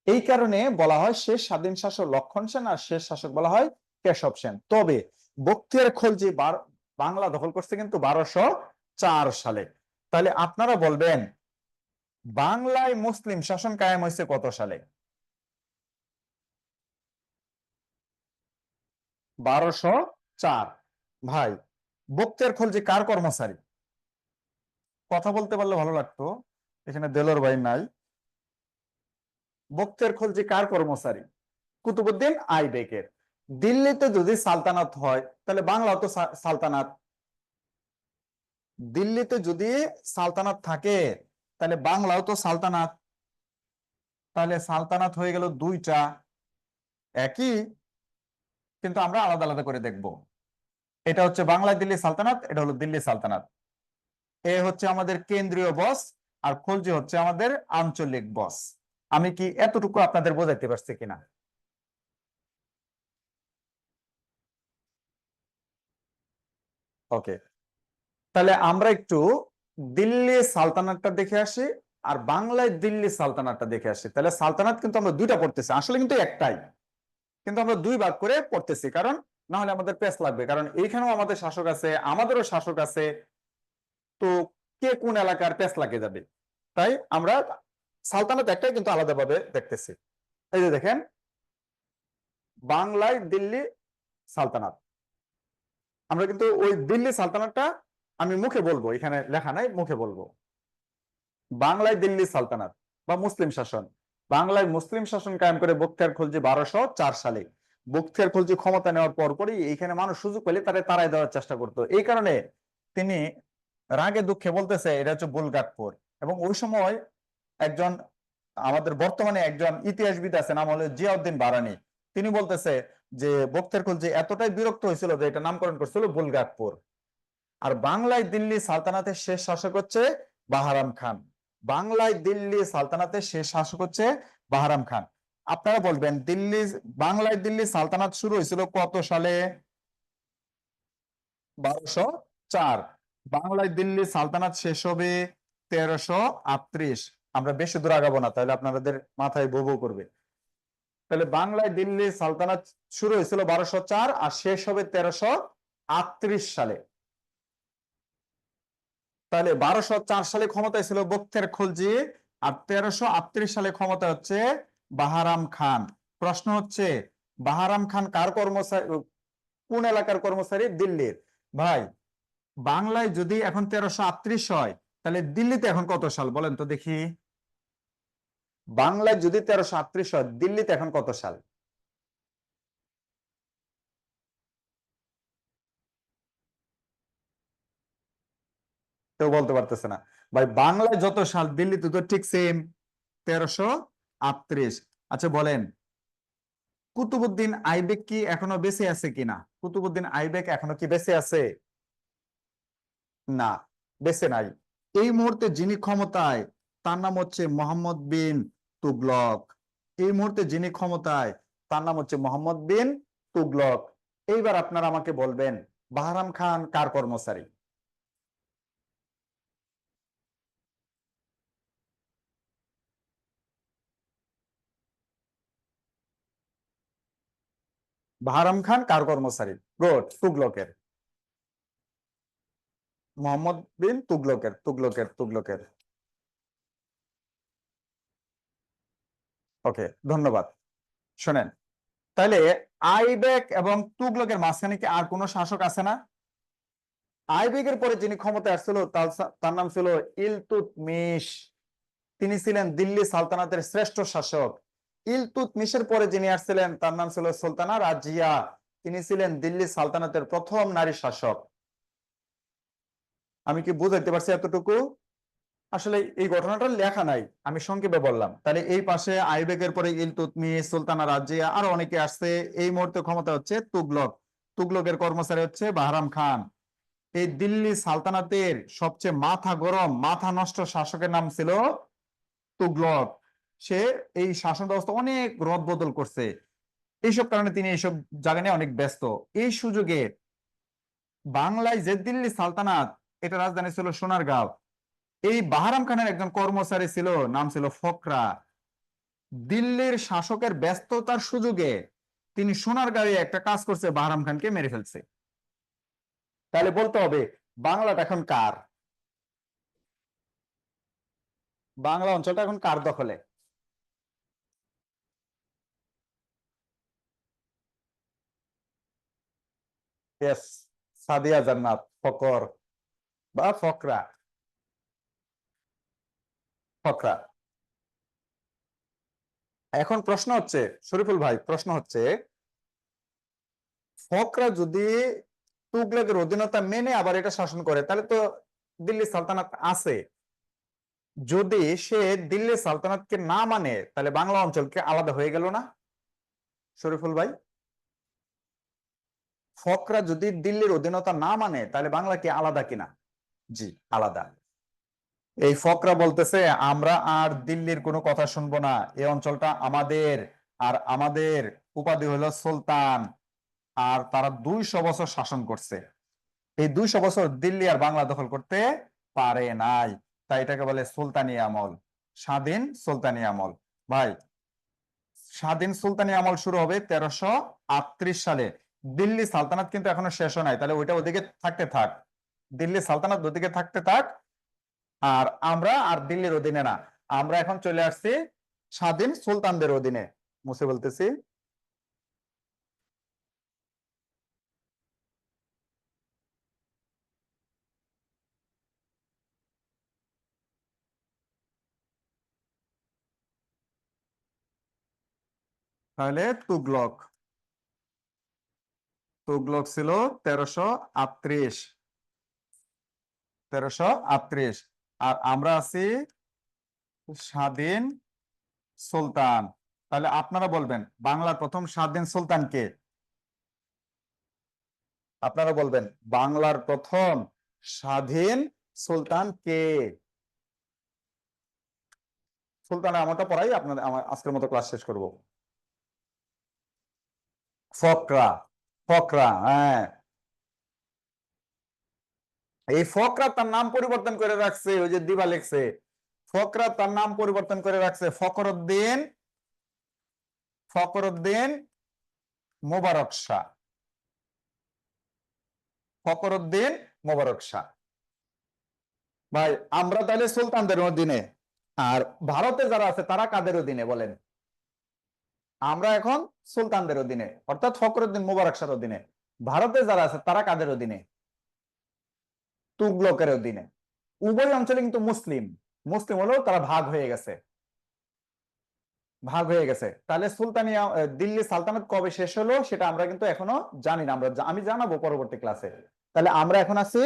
এই কারণে বলা হয় শেষ স্বাধীন শাসক লক্ষণ সেন আর শেষ শাসক বলা হয় কেশব সেন। তবে বখতিয়ার খলজি বাংলা দখল করছে কিন্তু 1204 সালে। তাহলে আপনারা বলবেন বাংলায় মুসলিম শাসন কায়েম হয়েছে কত সালে? 1204। ভাই, বখতিয়ার খলজি কার কর্মচারী? কথা বলতে পারলে ভালো লাগতো, এখানে দেলোর ভাই নাই। বখতিয়ার খলজি কার কর্মচারী? কুতুবুদ্দিন আইবেকের। দিল্লিতে যদি সালতানাত হয় তাহলে বাংলাও তো সালতানাত। দিল্লিতে যদি সালতানাত থাকে তাহলে বাংলাও তো সালতানাত। তাহলে সালতানাত হয়ে গেল দুইটা, একই, কিন্তু আমরা আলাদা আলাদা করে দেখব। এটা হচ্ছে বাংলা দিল্লি সালতানাত, এটা হলো দিল্লি সালতানাত। এ হচ্ছে আমাদের কেন্দ্রীয় বস, আর খলজি হচ্ছে আমাদের আঞ্চলিক বস। আমি কি এতটুকু আপনাদের বোঝাইতে পারছি কিনা? ওকে, তাহলে আমরা একটু দিল্লি সালতানাতটা দেখে আসি, আর বাংলায় দিল্লি সালতানাতটা দেখে আসি। তাহলে সালতানাত কিন্তু আমরা দুইটা পড়তেছি, আসলে কিন্তু একটাই, কিন্তু আমরা দুই ভাগ করে পড়তেছি, কারণ না হলে আমাদের পেস লাগবে। কারণ এইখানেও আমাদের শাসক আছে, আমাদেরও শাসক আছে, তো কে কোন এলাকার পেস লাগে যাবে। তাই আমরা সালতানাত একটাই, কিন্তু আলাদাভাবে দেখতেছি। এই যে দেখেন, বাংলায় দিল্লি সালতানাত। আমরা কিন্তু ওই দিল্লি সালতানাতটা আমি মুখে বলবো, এখানে লেখা নাই, মুখে বলবো। বাংলায় দিল্লি সালতানাত বা মুসলিম শাসন। বাংলায় মুসলিম শাসন কায়েম করে বখতিয়ার খলজি 1204 সালে। বখতিয়ার খলজি ক্ষমতা নেওয়ার পরই এইখানে মানুষ সুযোগ পেলে তারা তাড়াই দেওয়ার চেষ্টা করতো। এই কারণে তিনি রাগে দুঃখে বলতেছে এটা হচ্ছে বুলগাটপুর। এবং ওই সময় একজন, আমাদের বর্তমানে একজন ইতিহাসবিদ আছে, নাম হলো জিয়াউদ্দিন বারানি। তিনি বলতেছে যে বখতিয়ার খলজি এতটাই বিরক্ত হয়েছিল যে এটা নামকরণ করছিল বুলগাটপুর। আর বাংলায় দিল্লি সালতানাতের শেষ শাসক হচ্ছে বাহারাম খান। বাংলায় দিল্লি সালতানাতের শেষ শাসক হচ্ছে বাহারাম খান। আপনারা বলবেন বাংলায় দিল্লি সালতানাত শুরু হয়েছিল কত সালে? 1204। বাংলায় দিল্লি সালতানাত শেষ হবে 1338। আমরা বেশি দূর আগাবো না, তাহলে আপনাদের মাথায় বউ বউ করবে। তাহলে বাংলায় দিল্লি সালতানাত শুরু হয়েছিল 1204 আর শেষ হবে 1338 সালে। তাহলে 1204 সালে ক্ষমতায় ছিল বখতিয়ার খলজি, আর 1338 সালে ক্ষমতা হচ্ছে বাহারাম খান। প্রশ্ন হচ্ছে বাহারাম খান কার কর্মচারী, কোন এলাকার কর্মচারী? দিল্লির। ভাই, বাংলায় যদি এখন 1338 হয়, তাহলে দিল্লিতে এখন কত সাল বলেন তো দেখি, বাংলায় যদি 1338 হয়, দিল্লিতে এখন কত সাল? কেউ বলতে পারতেছে না ভাই। বাংলায় যত সাল, দিল্লিতে তো ঠিক সেম, 1338। আচ্ছা বলেন, কুতুবুদ্দিন আইবেক কি এখনো বেঁচে আছে কিনা? কুতুবুদ্দিন আইবেক এখনো কি বেঁচে আছে? না, বেঁচে নাই। এই মুহূর্তে যিনি ক্ষমতায়, তার নাম হচ্ছে মোহাম্মদ বিন তুগলক। এই মুহূর্তে যিনি ক্ষমতায়, তার নাম হচ্ছে মোহাম্মদ বিন তুগলক। এইবার আপনারা আমাকে বলবেন, বাহরাম খান কার কর্মচারী? বাহরাম খান কার কর্মচারী? গুড, তুগলকের। মোহাম্মদ বিন তুগলকের, তুগলকের, তুগলকের। ওকে, ধন্যবাদ। শোনেন, তাহলে আইবেক এবং তুগলকের মাঝখানে কি আর কোনো শাসক আছে না? আইবেকের পরে যিনি ক্ষমতায় আসছিল, তার নাম ছিল ইলতুৎমিশ। তিনি ছিলেন দিল্লি সালতানাতের শ্রেষ্ঠ শাসক। ইলতুৎমিশের পরে যিনি আসছিলেন, তার নাম ছিল সুলতানা রাজিয়া। তিনি ছিলেন দিল্লি সালতানাতের প্রথম নারী শাসক। আমি কি বুঝাইতে পারছি এতটুকু? আসলে এই ঘটনাটা লেখা নাই, আমি সংক্ষেপে বললাম। তাহলে এই পাশে আইবেকের পরে ইলতুৎমিশ, সুলতানা রাজিয়া, আরো অনেকে আসছে। এই মুহূর্তে ক্ষমতা হচ্ছে তুগলক। তুগলকের কর্মচারী হচ্ছে বাহরাম খান। এই দিল্লি সালতানাতের সবচেয়ে মাথা গরম, মাথা নষ্ট শাসকের নাম ছিল তুগলক। সে এই শাসন ব্যবস্থা অনেক রদবদল করছে। এইসব কারণে তিনি এইসব জায়গা নিয়ে অনেক ব্যস্ত। এই সুযোগে বাংলায় যে দিল্লি সালতানাত, এটা রাজধানী ছিল সোনারগাঁও। এই বাহরাম খানের একজন কর্মচারী ছিল, নাম ছিল ফকরা। দিল্লির শাসকের ব্যস্ততার সুযোগে তিনি সোনারগাঁয়ে একটা কাজ করছে, বাহরাম খানকে মেরে ফেলছে। তাহলে বলতে হবে, বাংলাটা এখন কার? বাংলা অঞ্চলটা এখন কার দখলে? ইয়েস, সাদিয়া জান্নাত, ফকর বা ফকরা। ফকরা। এখন প্রশ্ন হচ্ছে, শরীফুল ভাই, প্রশ্ন হচ্ছে, ফকরা যদি তুগলকের অধীনতা মেনে আবার এটা শাসন করে, তাহলে তো দিল্লি সালতানাত আছে। যদি সে দিল্লি সালতানাতকে না মানে, তাহলে বাংলা অঞ্চলকে আলাদা হয়ে গেল না শরীফুল ভাই? ফকরা যদি দিল্লির অধীনতা না মানে, তাহলে বাংলা কি আলাদা কিনা? জি, আলাদা। এই ফকরা বলতেছে, আমরা আর দিল্লির কোনো কথা শুনবো না, এই অঞ্চলটা আমাদের। আর আমাদের উপাধি হলো সুলতান। আর তারা 200 বছর শাসন করছে। এই 200 বছর দিল্লি আর বাংলা দখল করতে পারে নাই। তাই এটাকে বলে সুলতানি আমল, স্বাধীন সুলতানি আমল। ভাই, স্বাধীন সুলতানি আমল শুরু হবে 1338 সালে। দিল্লি সালতানাত কিন্তু এখনো শেষ হয় নাই, তাহলে ওইটা ওদিকে থাকতে থাক। দিল্লি সালতানাত ওদিকে থাকতে থাক। আর আমরা আর দিল্লির অধীনে না, আমরা এখন চলে আসছি স্বাধীন সুলতানদের অধীনে। মুছে বলতেছি, তাহলে তুগলক। তুগলক ছিল 1338। 1338। আর আমরা আছি স্বাধীন সুলতান। তাহলে আপনারা বলবেন, বাংলার প্রথম স্বাধীন সুলতান কে? আপনারা বলবেন, বাংলার প্রথম স্বাধীন সুলতান কে? সুলতানের আমলটা পড়াই আপনাদের, আমার আজকের মতো ক্লাস শেষ করব। ফকরা। ফকরা, হ্যাঁ। এই ফকরা তার নাম পরিবর্তন করে রাখছে, ওই যে দিবা লেখছে, ফকরা তার নাম পরিবর্তন করে রাখছে ফখরুদ্দিন। ফখরুদ্দিন মোবারক শাহ। ফখরুদ্দিন মোবারক শাহ। ভাই, আমরা তাহলে সুলতানদের অধীনে। আর ভারতে যারা আছে তারা কাদের অধীনে বলেন? আমরা এখন সুলতানদের অধীনে, অর্থাৎ ফখরুদ্দিন মোবারক শাহর অধীনে। ভারতে যারা আছে তারা কাদের অধীনে? তুগলকের অধীনে। উভয় অঞ্চলে কিন্তু মুসলিম, মুসলিম হলেও তারা ভাগ হয়ে গেছে, ভাগ হয়ে গেছে। তাহলে সুলতানিয়া দিল্লি সালতানাত কবে শেষ হলো সেটা আমরা কিন্তু এখনো জানি না, আমি জানাবো পরবর্তী ক্লাসে। তাহলে আমরা এখন আছি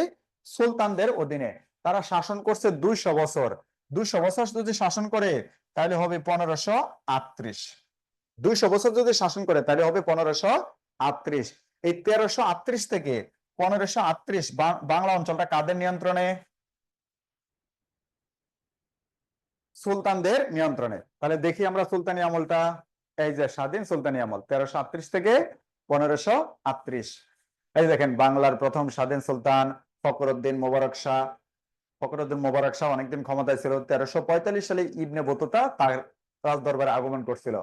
সুলতানদের অধীনে, তারা শাসন করছে 200 বছর। 200 বছর যদি শাসন করে তাহলে হবে 1538। 200 বছর যদি শাসন করে তাহলে হবে 1538। এই 1338 থেকে 1538 বাংলা অঞ্চলটা কাদের নিয়ন্ত্রণে? সুলতানদের নিয়ন্ত্রণে। তাহলে দেখি আমরা সুলতানি আমলটা, এই যে স্বাধীন সুলতানি আমল 1338 থেকে 1538। এই দেখেন বাংলার প্রথম স্বাধীন সুলতান ফখরুদ্দিন মোবারক শাহ। ফখরুদ্দিন মোবারক শাহ অনেকদিন ক্ষমতায় ছিল। 1345 সালে ইবনে বতুতা তার রাজদরবারে আগমন করছিল।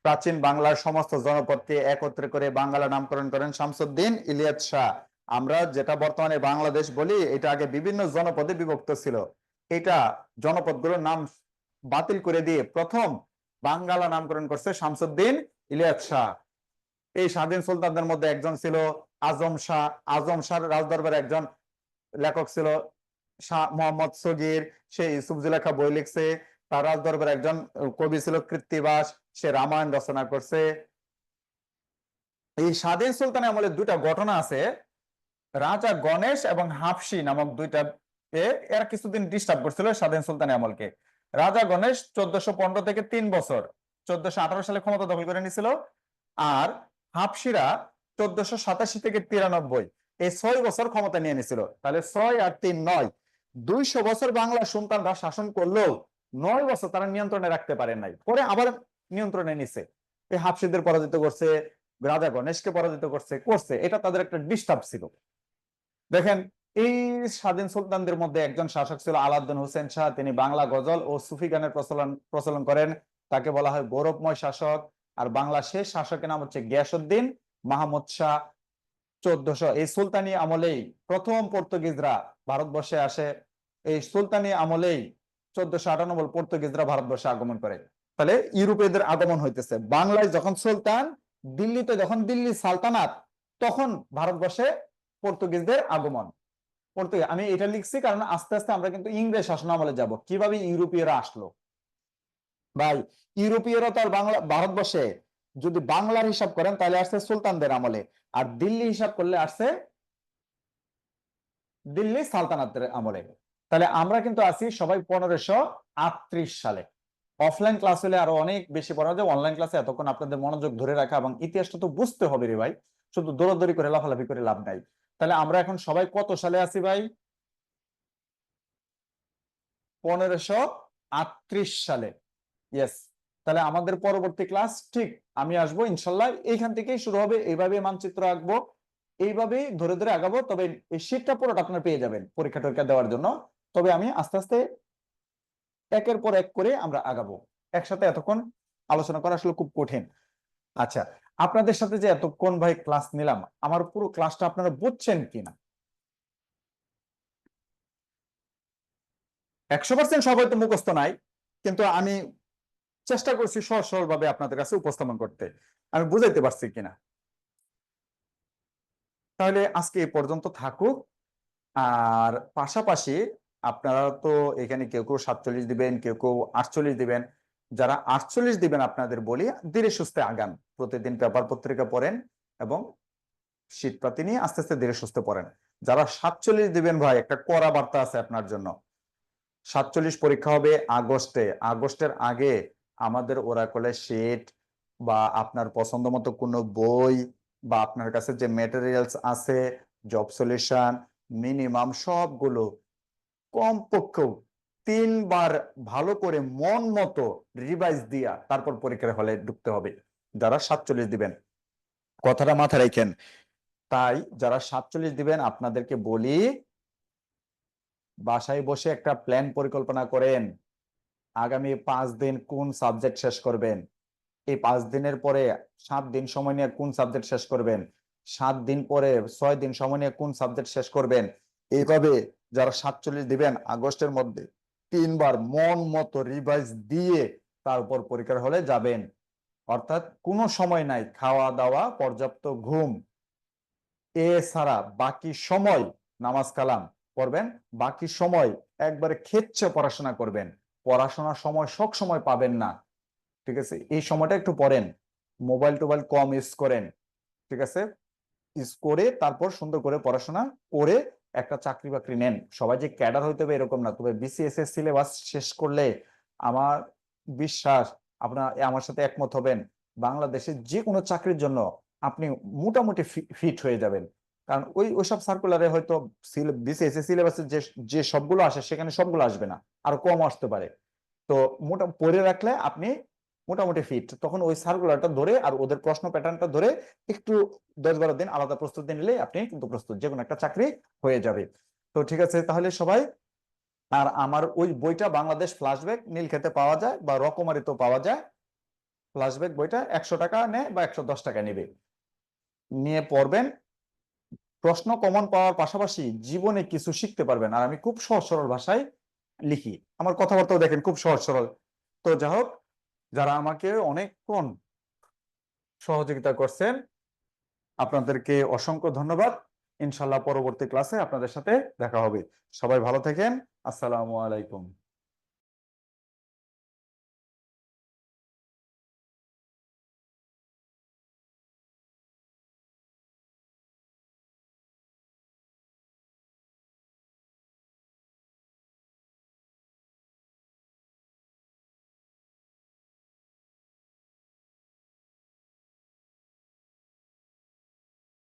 প্রাচীন বাংলার সমস্ত জনপদকে একত্রে করে বাংলা নামকরণ করেন শামসুদ্দিন ইলিয়াস শাহ। আমরা যেটা বর্তমানে বাংলাদেশ বলি এটা আগে বিভিন্ন জনপদে বিভক্ত ছিল। এটা জনপদগুলোর নাম বাতিল করে দিয়ে প্রথম বাংলা নামকরণ করছে শামসুদ্দিন ইলিয়াস শাহ। এই স্বাধীন সুলতানদের মধ্যে একজন ছিল আজম শাহ। আজম শাহ রাজদরবারে একজন লেখক ছিল শাহ মোহাম্মদ সগির, সে ইউসুফ জুলেখা বই লিখছে। তার রাজদরবারে একজন কবি ছিল কৃত্তিবাস, সে রামায়ণ রচনা করছে। এই স্বাধীন সুলতানের আমলে দুইটা ঘটনা আছে, রাজা গণেশ এবং হাফসি নামক দুইটা এরা কিছুদিন ডিস্টার্ব করছিল স্বাধীন সুলতানি আমলকে। রাজা গণেশ 1415 থেকে 3 বছর 1418 সালে ক্ষমতা দখল করে নিয়েছিল, আর হাফসিরা 1487 থেকে 93 এই 6 বছর ক্ষমতা নিয়ে নিয়েছিল। তাহলে 6 আর 3 9, 200 বছর বাংলা সুলতানরা শাসন করলেও 9 বছর তারা নিয়ন্ত্রণে রাখতে পারেন নাই, পরে আবার নিয়ন্ত্রণে নিছে। এই হাফসিদের পরাজিত করছে, রাজা গণেশকে পরাজিত করছে করছে, এটা তাদের একটা ডিস্টার্ব ছিল। দেখেন এই স্বাধীন সুলতানদের মধ্যে একজন শাসক ছিল আলাউদ্দিন হোসেন শাহ। তিনি বাংলা গজল ও সুফি গানের প্রচলন করেন, তাকে বলা হয় গৌরবময় শাসক। আর বাংলা শেষ শাসকের নাম হচ্ছে গিয়াসউদ্দিন মাহমুদ শাহ। 1400 এই সুলতানি আমলেই প্রথম পর্তুগিজরা ভারতবর্ষে আসে। এই সুলতানি আমলেই 1498 পর্তুগিজরা ভারতবর্ষে আগমন করে। তাহলে ইউরোপীয়দের আগমন হইতেছে বাংলায় যখন সুলতান, দিল্লিতে যখন দিল্লি সালতানাত, তখন ভারতবর্ষে পর্তুগিজদের আগমন। আমি এটা লিখছি কারণ আস্তে আস্তে আমরা কিন্তু ইংরেজ শাসন আমলে যাব, কিভাবে ইউরোপীয়রা আসলো। ভাই ইউরোপীয়রা তো আর বাংলা ভারতবর্ষে যদি বাংলার হিসাব করেন তাহলে আসছে সুলতানদের আমলে, আর দিল্লি হিসাব করলে আসছে দিল্লি সালতানাতের আমলে। তাহলে আমরা কিন্তু আছি সবাই 1538 সালে। অফলাইন ক্লাস হলে আরো অনেক বেশি পড়া যায়, অনলাইন ক্লাসে এতক্ষণ আপনাদের মনোযোগ ধরে রাখা এবং ইতিহাসটা তো বুঝতে হবে রে ভাই, শুধু দৌড়াদৌড়ি করে লাফালাফি করে লাভ নাই। তাহলে আমরা এখন সবাই কত সালে আছি ভাই? 1538 সালে। ইয়েস। তাহলে আমাদের পরবর্তী ক্লাস ঠিক আমি আসবো ইনশাল্লাহ, এইখান থেকেই শুরু হবে, এইভাবে মানচিত্র আঁকবো, এইভাবেই ধরে ধরে আগাবো। তবে এই শীটটা পুরোটা আপনারা পেয়ে যাবেন পরীক্ষা টরীক্ষা দেওয়ার জন্য। তবে আমি আস্তে আস্তে একের পর এক করে আমরা আগাবো, একসাথে এতক্ষণ আলোচনা করা আসলে খুব কঠিন। আচ্ছা, আপনাদের সাথে যে এতক্ষণ ভাই ক্লাস নিলাম, আমার পুরো ক্লাসটা আপনারা বুঝছেন কিনা? 100% সবাই তো মুখস্থ নাই, কিন্তু আমি চেষ্টা করছি সহজ সরল ভাবে আপনাদের কাছে উপস্থাপন করতে, আমি বুঝাইতে পারছি কিনা। তাহলে আজকে এই পর্যন্ত থাকুক। আর পাশাপাশি আপনারা তো এখানে কেউ কেউ 47 দিবেন, কেউ কেউ 48 দিবেন। যারা 48 দিবেন আপনাদের বলি ধীরে সুস্থে আগান, প্রতিদিন পেপার পত্রিকা পড়েন এবং শীত প্রাতি নিয়ে আস্তে আস্তে ধীরে সুস্থে পড়েন। যারা 47 দিবেন ভাই একটা কড়া বার্তা আছে আপনার জন্য। 47 পরীক্ষা হবে আগস্টে। আগস্টের আগে আমাদের ওরাকলের শীট বা আপনার পছন্দ মতো কোনো বই বা আপনার কাছে যে ম্যাটেরিয়ালস আছে, জব সলিউশন মিনিমাম সবগুলো কমপক্ষেও 3 বার ভালো করে মন মতো রিভাইজ দিয়া তারপর পরীক্ষার হলে ঢুকতে হবে যারা 47 দিবেন, কথাটা মাথায় রাখেন। তাই যারা 47 দিবেন আপনাদেরকে বলি বাসায় বসে একটা প্ল্যান পরিকল্পনা করেন, আগামী 5 দিন কোন সাবজেক্ট শেষ করবেন, এই 5 দিনের পরে 7 দিন সময় নিয়ে কোন সাবজেক্ট শেষ করবেন, 7 দিন পরে 6 দিন সময় নিয়ে কোন সাবজেক্ট শেষ করবেন। এইভাবে যারা 47 দিবেন আগস্টের মধ্যে 3 বার মন মতো রিভাইজ দিয়ে তারপর পরীক্ষার হলে যাবেন। অর্থাৎ কোনো সময় নাই, খাওয়া দাওয়া পর্যাপ্ত ঘুম এছাড়া বাকি সময় নামাজ কালাম পড়বেন, বাকি সময় একবারে খেচ্ছে পড়াশোনা করবেন। পড়াশোনার সময় সব সময় পাবেন না, ঠিক আছে? এই সময়টা একটু পড়েন, মোবাইল টোবাইল কম ইউজ করেন, ঠিক আছে? ইউজ করে তারপর সুন্দর করে পড়াশোনা করে একটা চাকরি বাকরি নেন। সবাই যে ক্যাডার হইতে হবে এরকম না, তবে বিসিএস এর সিলেবাস শেষ করলে আমার বিশ্বাস আপনার আমার সাথে একমত হবেন, বাংলাদেশের যে কোনো চাকরির জন্য আপনি মোটামুটি ফিট হয়ে যাবেন। কারণ ওইসব সার্কুলারে হয়তো বিসিএস এর সিলেবাসে যে যে সবগুলো আসে সেখানে সবগুলো আসবে না, আরো কম আসতে পারে। তো পড়ে রাখলে আপনি মোটামুটি ফিট, তখন ওই সার্কুলারটা ধরে আর ওদের প্রশ্ন প্যাটার্নটা ধরে একটু 10-12 দিন আলাদা প্রস্তুতি নিলে আপনি কিন্তু প্রস্তুত, যে কোনো একটা চাকরি হয়ে যাবে। তো ঠিক আছে তাহলে সবাই, আর আমার ওই বইটা বাংলাদেশ ফ্ল্যাশব্যাক নীলক্ষেতে পাওয়া যায় বা রকমারিতেও পাওয়া যায়। ফ্ল্যাশব্যাক বইটা 100 টাকা নেয় বা 110 টাকা নেবে, নিয়ে পড়বেন। প্রশ্ন কমন পাওয়ার পাশাপাশি জীবনে কিছু শিখতে পারবেন। আর আমি খুব সহজ সরল ভাষায় লিখি, আমার কথাবার্তাও দেখেন খুব সহজ সরল। তো যাই হোক, যারা আমাকে অনেকক্ষণ সহযোগিতা করছেন আপনাদেরকে অসংখ্য ধন্যবাদ। ইনশাল্লাহ পরবর্তী ক্লাসে আপনাদের সাথে দেখা হবে। সবাই ভালো থাকেন। আসসালামু আলাইকুম।